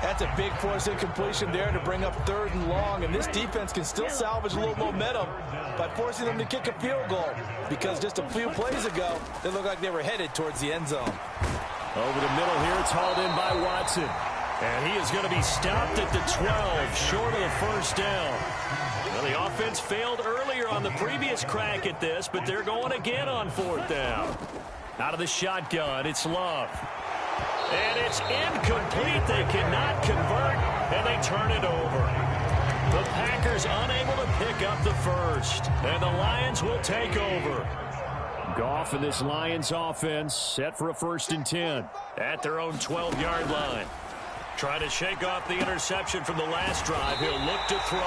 That's a big force incompletion there to bring up 3rd and long, and this defense can still salvage a little momentum by forcing them to kick a field goal, because just a few plays ago, they looked like they were headed towards the end zone. Over the middle here, it's hauled in by Watson. And he is going to be stopped at the 12, short of the first down. Well, the offense failed earlier on the previous crack at this, but they're going again on 4th down. Out of the shotgun, it's Love. And it's incomplete. They cannot convert, and they turn it over. The Packers unable to pick up the first, and the Lions will take over. Goff and this Lions offense set for a 1st and 10. At their own 12-yard line. Trying to shake off the interception from the last drive. He'll look to throw.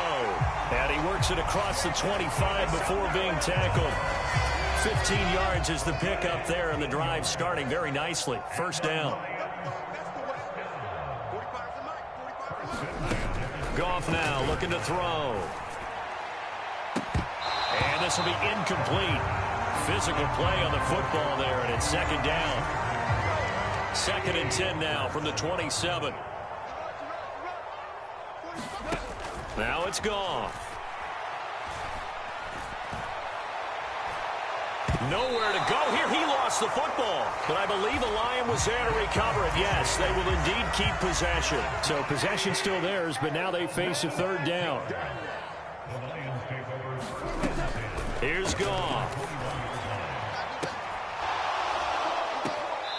And he works it across the 25 before being tackled. 15 yards is the pickup there, and the drive starting very nicely. 1st down. Goff now looking to throw. And this will be incomplete. Physical play on the football there, and it's 2nd down. 2nd and 10 now from the 27. Now it's Goff. Nowhere to go here. He lost the football. But I believe a Lion was there to recover it. Yes, they will indeed keep possession. So possession still theirs, but now they face a 3rd down. Here's Goff.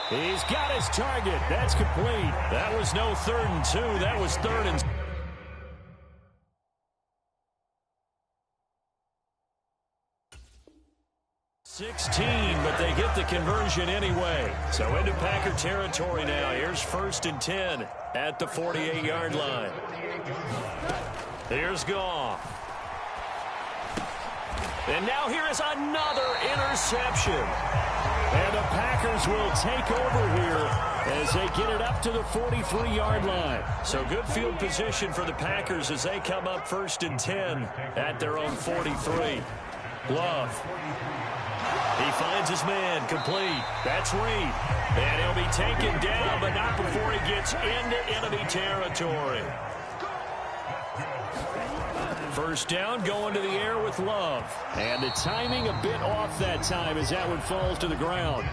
He's got his target. That's complete. That was no 3rd and 2. That was 3rd and 16, but they get the conversion anyway. So into Packer territory now. Here's 1st and 10 at the 48-yard line. Here's Goff. And now here is another interception. And the Packers will take over here as they get it up to the 43-yard line. So good field position for the Packers as they come up 1st and 10 at their own 43. Love. He finds his man complete. That's Reed. And he'll be taken down, but not before he gets into enemy territory. 1st down, going to the air with Love. And the timing a bit off that time as that one falls to the ground.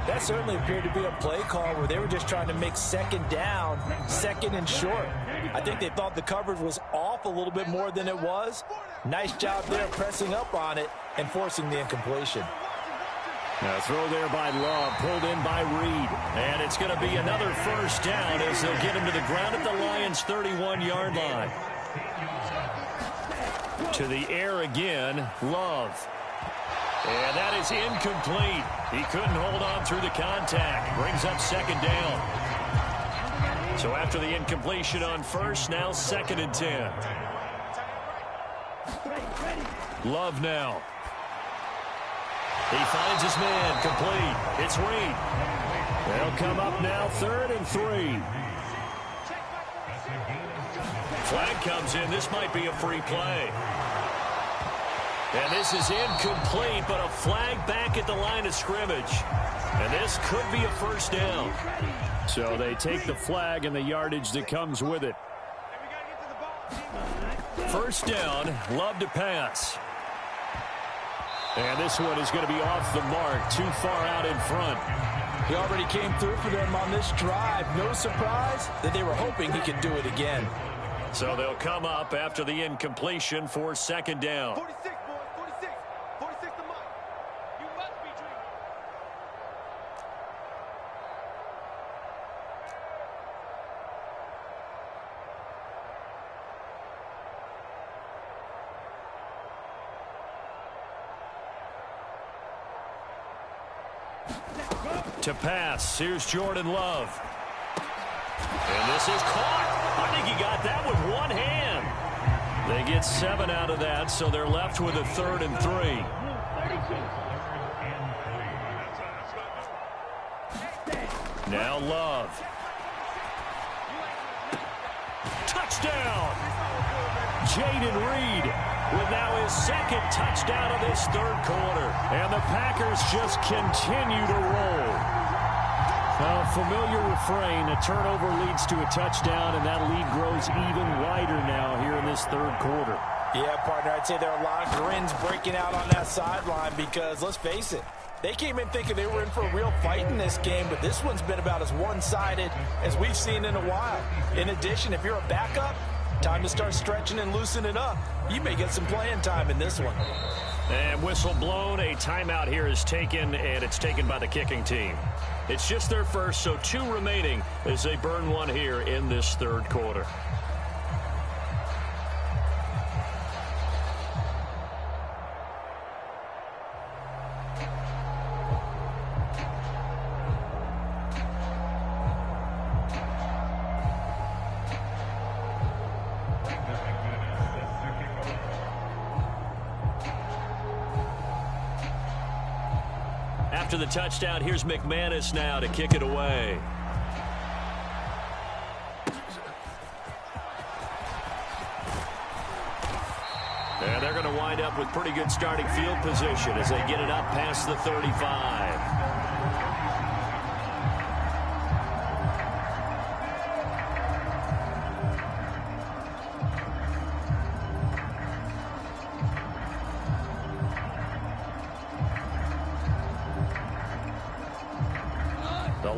That certainly appeared to be a play call where they were just trying to make 2nd down, 2nd and short. I think they thought the coverage was off a little bit more than it was. Nice job there pressing up on it and forcing the incompletion. Now throw there by Love, pulled in by Reed. And it's going to be another 1st down as they'll get him to the ground at the Lions' 31-yard line. To the air again, Love. And that is incomplete. He couldn't hold on through the contact. Brings up 2nd down. So after the incompletion on 1st, now 2nd and 10. Love now. He finds his man complete. It's Reed. They'll come up now 3rd and 3. Flag comes in. This might be a free play. And this is incomplete, but a flag back at the line of scrimmage. And this could be a 1st down. So they take the flag and the yardage that comes with it. 1st down, Love to pass. And this one is going to be off the mark, too far out in front. He already came through for them on this drive. No surprise that they were hoping he could do it again. So they'll come up after the incompletion for second down. 46, boys, 46. 46 the mark. You must be dreaming. To pass, here's Jordan Love. And this is caught. I think he got that with one hand. They get 7 out of that, so they're left with a 3rd and 3. Now Love. Touchdown! Jaden Reed with now his 2nd touchdown of this 3rd quarter. And the Packers just continue to roll. A familiar refrain, a turnover leads to a touchdown, and that lead grows even wider now here in this 3rd quarter. Yeah, partner, I'd say there are a lot of grins breaking out on that sideline because, let's face it, they came in thinking they were in for a real fight in this game, but this one's been about as one-sided as we've seen in a while. In addition, if you're a backup, time to start stretching and loosening up. You may get some playing time in this one. And whistle blown, a timeout here is taken, and it's taken by the kicking team. It's just their first, so 2 remaining as they burn one here in this 3rd quarter. After the touchdown, here's McManus now to kick it away. And they're going to wind up with pretty good starting field position as they get it up past the 35.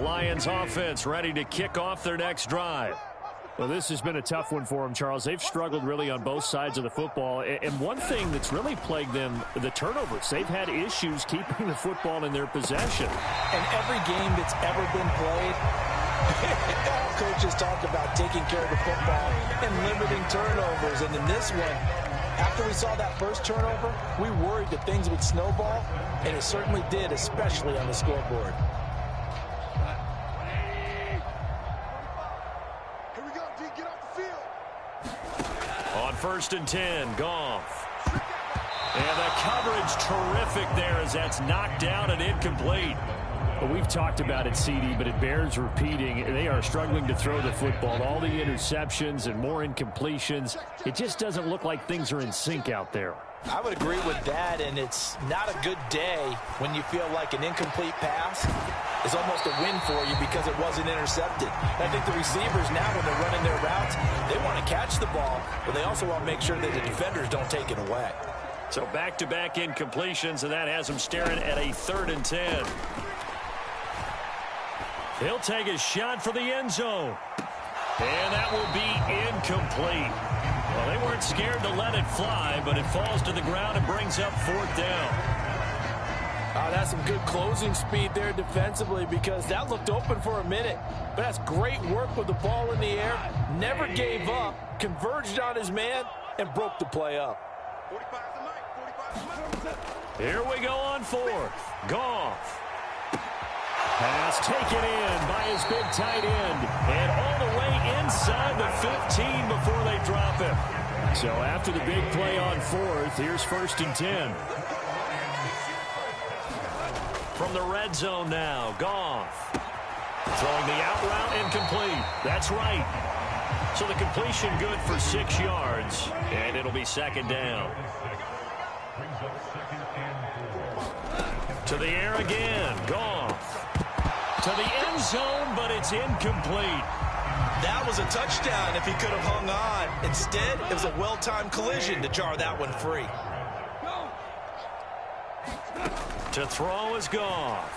Lions offense ready to kick off their next drive. Well, this has been a tough one for them, Charles. They've struggled really on both sides of the football. And one thing that's really plagued them, the turnovers. They've had issues keeping the football in their possession. And every game that's ever been played, all coaches talk about taking care of the football and limiting turnovers. And in this one, after we saw that first turnover, we worried that things would snowball, and it certainly did, especially on the scoreboard. On 1st and 10, Goff. And the coverage terrific there as that's knocked down and incomplete. Well, we've talked about it, CD, but it bears repeating. They are struggling to throw the football. All the interceptions and more incompletions. It just doesn't look like things are in sync out there. I would agree with that, and it's not a good day when you feel like an incomplete pass is almost a win for you because it wasn't intercepted. I think the receivers now, when they're running their routes, they want to catch the ball, but they also want to make sure that the defenders don't take it away. So back-to-back incompletions, and that has them staring at a 3rd and 10. He'll take a shot for the end zone. And that will be incomplete. Well, they weren't scared to let it fly, but it falls to the ground and brings up 4th down. That's some good closing speed there defensively because that looked open for a minute. But that's great work with the ball in the air. Never gave up, converged on his man, and broke the play up. 45 Here we go on 4th. Goff. Pass taken in by his big tight end. And all the way inside the 15 before they drop him. So after the big play on 4th, here's 1st and 10. From the red zone now, Goff. Throwing the out route incomplete. That's right. So the completion good for 6 yards. And it'll be 2nd down. To the air again, Goff. To the end zone, but it's incomplete. That was a touchdown if he could have hung on. Instead, it was a well-timed collision to jar that one free. To throw is Goff.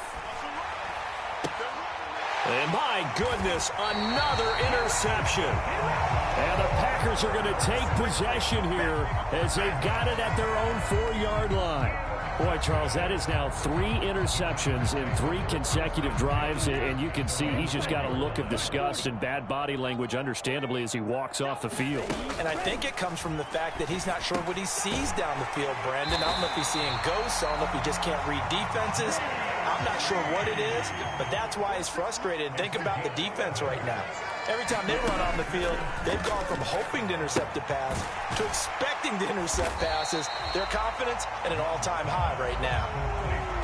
And my goodness, another interception. And the Packers are going to take possession here as they've got it at their own 4-yard line. Boy, Charles, that is now 3 interceptions in 3 consecutive drives, and you can see he's just got a look of disgust and bad body language, understandably, as he walks off the field. And I think it comes from the fact that he's not sure what he sees down the field, Brandon. I don't know if he's seeing ghosts. I don't know if he just can't read defenses. I'm not sure what it is, but that's why he's frustrated. Think about the defense right now. Every time they run on the field, they've gone from hoping to intercept a pass to expecting to intercept passes. Their confidence at an all-time high right now.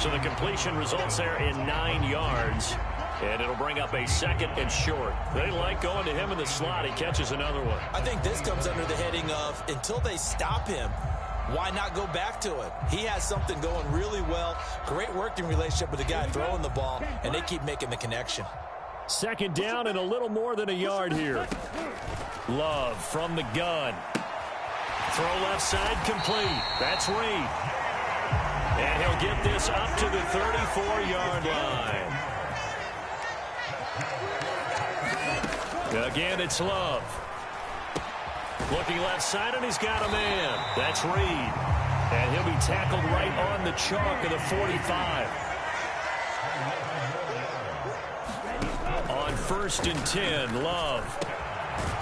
So the completion results there in 9 yards, and it'll bring up a 2nd and short. They like going to him in the slot. He catches another one. I think this comes under the heading of until they stop him, why not go back to it? He has something going really well. Great working relationship with the guy throwing the ball, and they keep making the connection. 2nd down and a little more than a yard here. Love from the gun. Throw left side complete. That's Reed. And he'll get this up to the 34-yard line. Again, it's Love. Looking left side, and he's got a man. That's Reed. And he'll be tackled right on the chalk of the 45. On 1st and 10, Love.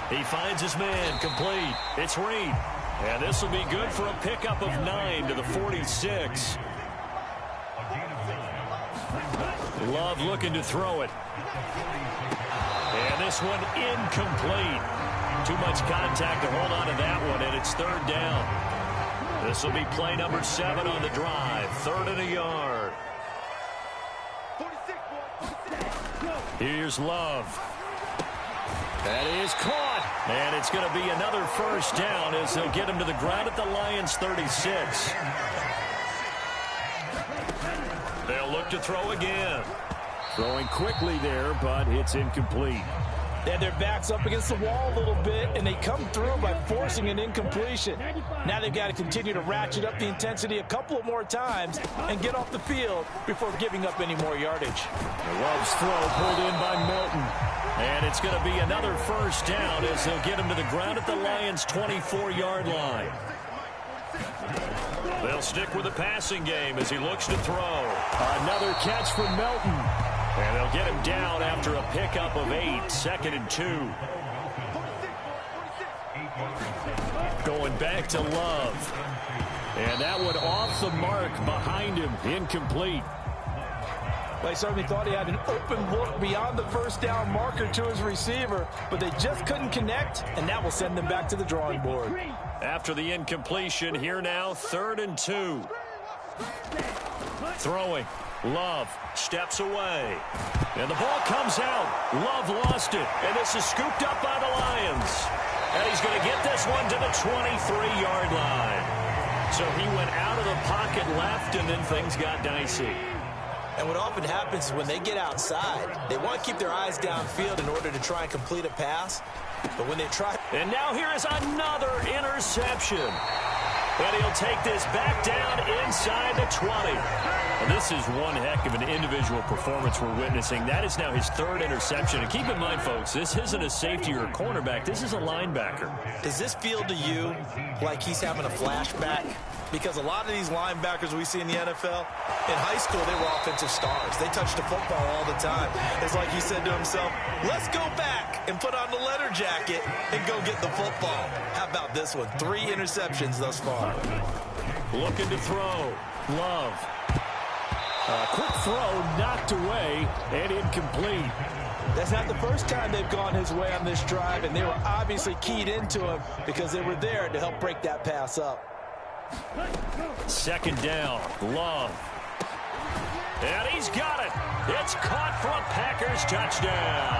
He finds his man, complete. It's Reed. And this will be good for a pickup of 9 to the 46. Love looking to throw it. And this one incomplete. Too much contact to hold on to that one, and it's 3rd down. This will be play number 7 on the drive. 3rd and a yard. 46, boy. Here's Love. That is caught. And it's going to be another 1st down as they'll get him to the ground at the Lions' 36. They'll look to throw again. Throwing quickly there, but it's incomplete. They had their backs up against the wall a little bit, and they come through by forcing an incompletion. Now they've got to continue to ratchet up the intensity a couple of more times and get off the field before giving up any more yardage. Love's throw pulled in by Milton. And it's going to be another 1st down as they'll get him to the ground at the Lions' 24-yard line. They'll stick with the passing game as he looks to throw. Another catch from Milton. And they'll get him down after a pickup of 8, 2nd and 2. Going back to Love. And that one off the mark behind him. Incomplete. They certainly thought he had an open look beyond the 1st down marker to his receiver, but they just couldn't connect, and that will send them back to the drawing board. After the incompletion, here now, 3rd and 2. Throwing. Love steps away. And the ball comes out. Love lost it. And this is scooped up by the Lions. And he's going to get this one to the 23-yard line. So he went out of the pocket left, and then things got dicey. And what often happens is when they get outside, they want to keep their eyes downfield in order to try and complete a pass. But when they try... And now here is another interception. And he'll take this back down inside the 20. And this is one heck of an individual performance we're witnessing. That is now his 3rd interception. And keep in mind, folks, this isn't a safety or a cornerback. This is a linebacker. Does this feel to you like he's having a flashback? Because a lot of these linebackers we see in the NFL, in high school, they were offensive stars. They touched the football all the time. It's like he said to himself, let's go back and put on the letter jacket and go get the football. How about this one? 3 interceptions thus far. Looking to throw. Love. A quick throw knocked away and incomplete. That's not the first time they've gone his way on this drive, and they were obviously keyed into him because they were there to help break that pass up. 2nd down. Love. And he's got it. It's caught for a Packers touchdown.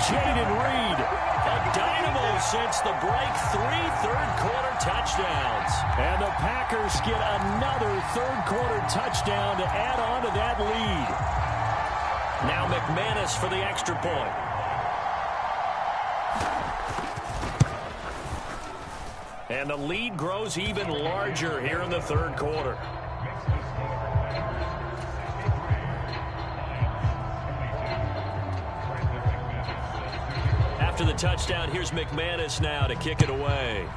Jaden Reed, a dynamo since the break. 3 third-quarter touchdowns. And the Packers get another third-quarter touchdown to add on to that lead. Now McManus for the extra point. And the lead grows even larger here in the 3rd quarter. After the touchdown, here's McManus now to kick it away.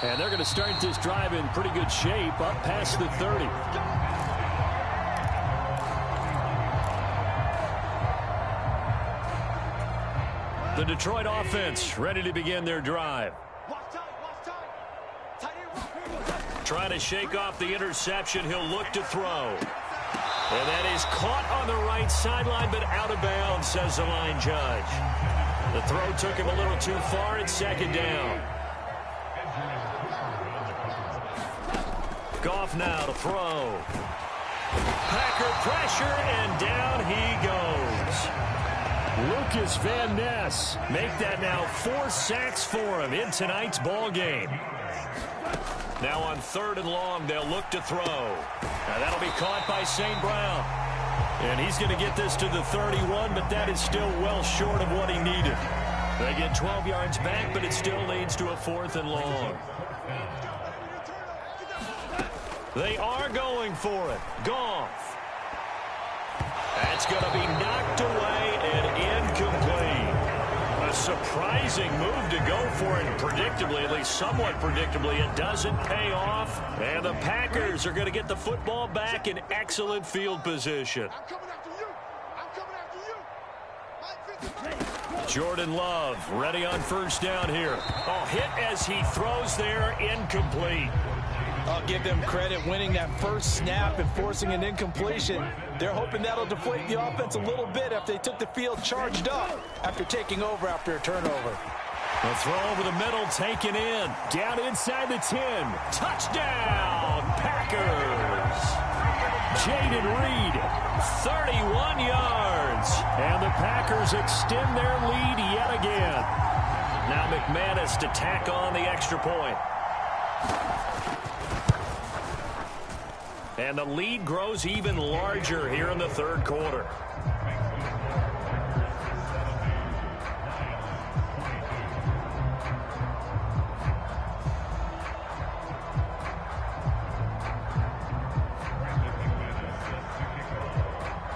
And they're going to start this drive in pretty good shape, up past the 30. The Detroit offense ready to begin their drive. Trying to shake off the interception. He'll look to throw. And that is caught on the right sideline, but out of bounds, says the line judge. The throw took him a little too far. It's second down. Goff now to throw. Packer pressure, and down he goes. Lucas Van Ness make that now 4 sacks for him in tonight's ball game. Now on 3rd and long, they'll look to throw. Now that'll be caught by St. Brown. And he's going to get this to the 31, but that is still well short of what he needed. They get 12 yards back, but it still leads to a 4th and long. They are going for it. Goff. That's going to be knocked away and incomplete. A surprising move to go for it predictably, at least somewhat predictably. It doesn't pay off, and the Packers are going to get the football back in excellent field position. Jordan Love ready on 1st down here. Oh, hit as he throws there, incomplete. I'll give them credit winning that first snap and forcing an incompletion. They're hoping that'll deflate the offense a little bit after they took the field charged up after taking over after a turnover. A throw over the middle taken in. Down inside the 10. Touchdown, Packers. Jaden Reed, 31 yards. And the Packers extend their lead yet again. Now McManus to tack on the extra point. And the lead grows even larger here in the 3rd quarter.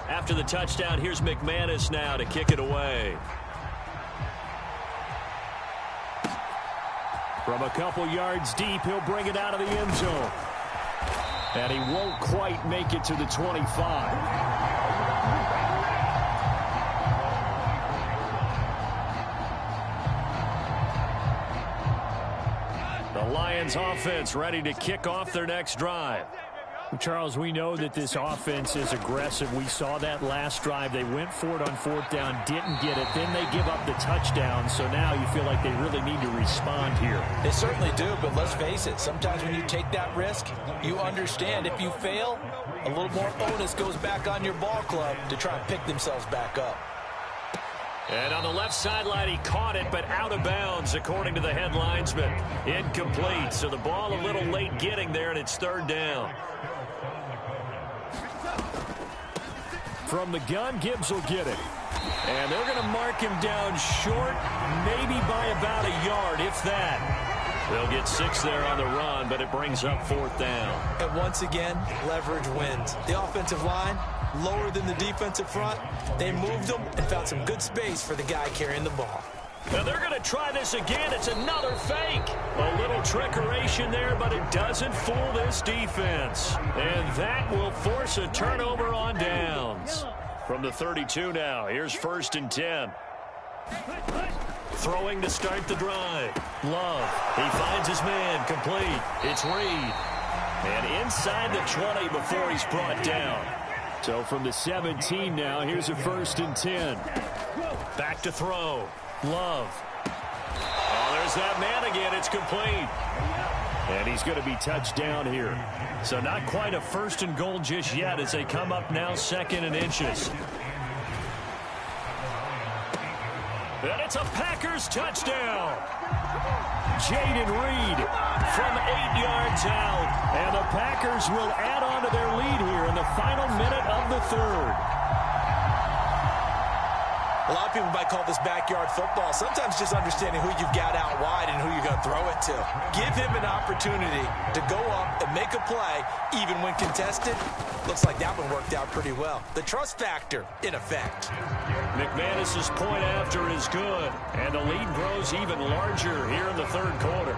After the touchdown, here's McManus now to kick it away. From a couple yards deep, he'll bring it out of the end zone. And he won't quite make it to the 25. The Lions offense ready to kick off their next drive. Charles, we know that this offense is aggressive. We saw that last drive. They went for it on 4th down, didn't get it. Then they give up the touchdown. So now you feel like they really need to respond here. They certainly do, but let's face it. Sometimes when you take that risk, you understand if you fail, a little more onus goes back on your ball club to try and pick themselves back up. And on the left sideline, he caught it, but out of bounds, according to the head linesman. Incomplete, so the ball a little late getting there, and it's 3rd down. From the gun, Gibbs will get it. And they're going to mark him down short, maybe by about a yard, if that. They'll get 6 there on the run, but it brings up 4th down. And once again, leverage wins. The offensive line, lower than the defensive front. They moved them and found some good space for the guy carrying the ball. Now they're going to try this again. It's another fake. A little trickeration there, but it doesn't fool this defense. And that will force a turnover on downs. From the 32 now, here's 1st and 10. Throwing to start the drive. Love. He finds his man. Complete. It's Reed. And inside the 20 before he's brought down. So from the 17 now, here's a 1st and 10. Back to throw. Love. Oh, there's that man again. It's complete. And he's going to be touched down here. So not quite a 1st and goal just yet as they come up now 2nd and inches. And it's a Packers touchdown. Jaden Reed from 8 yards out. And the Packers will add on to their lead here in the final minute of the 3rd. A lot of people might call this backyard football. Sometimes just understanding who you've got out wide and who you're going to throw it to. Give him an opportunity to go up and make a play, even when contested. Looks like that one worked out pretty well. The trust factor in effect. McManus's point after is good, and the lead grows even larger here in the third quarter.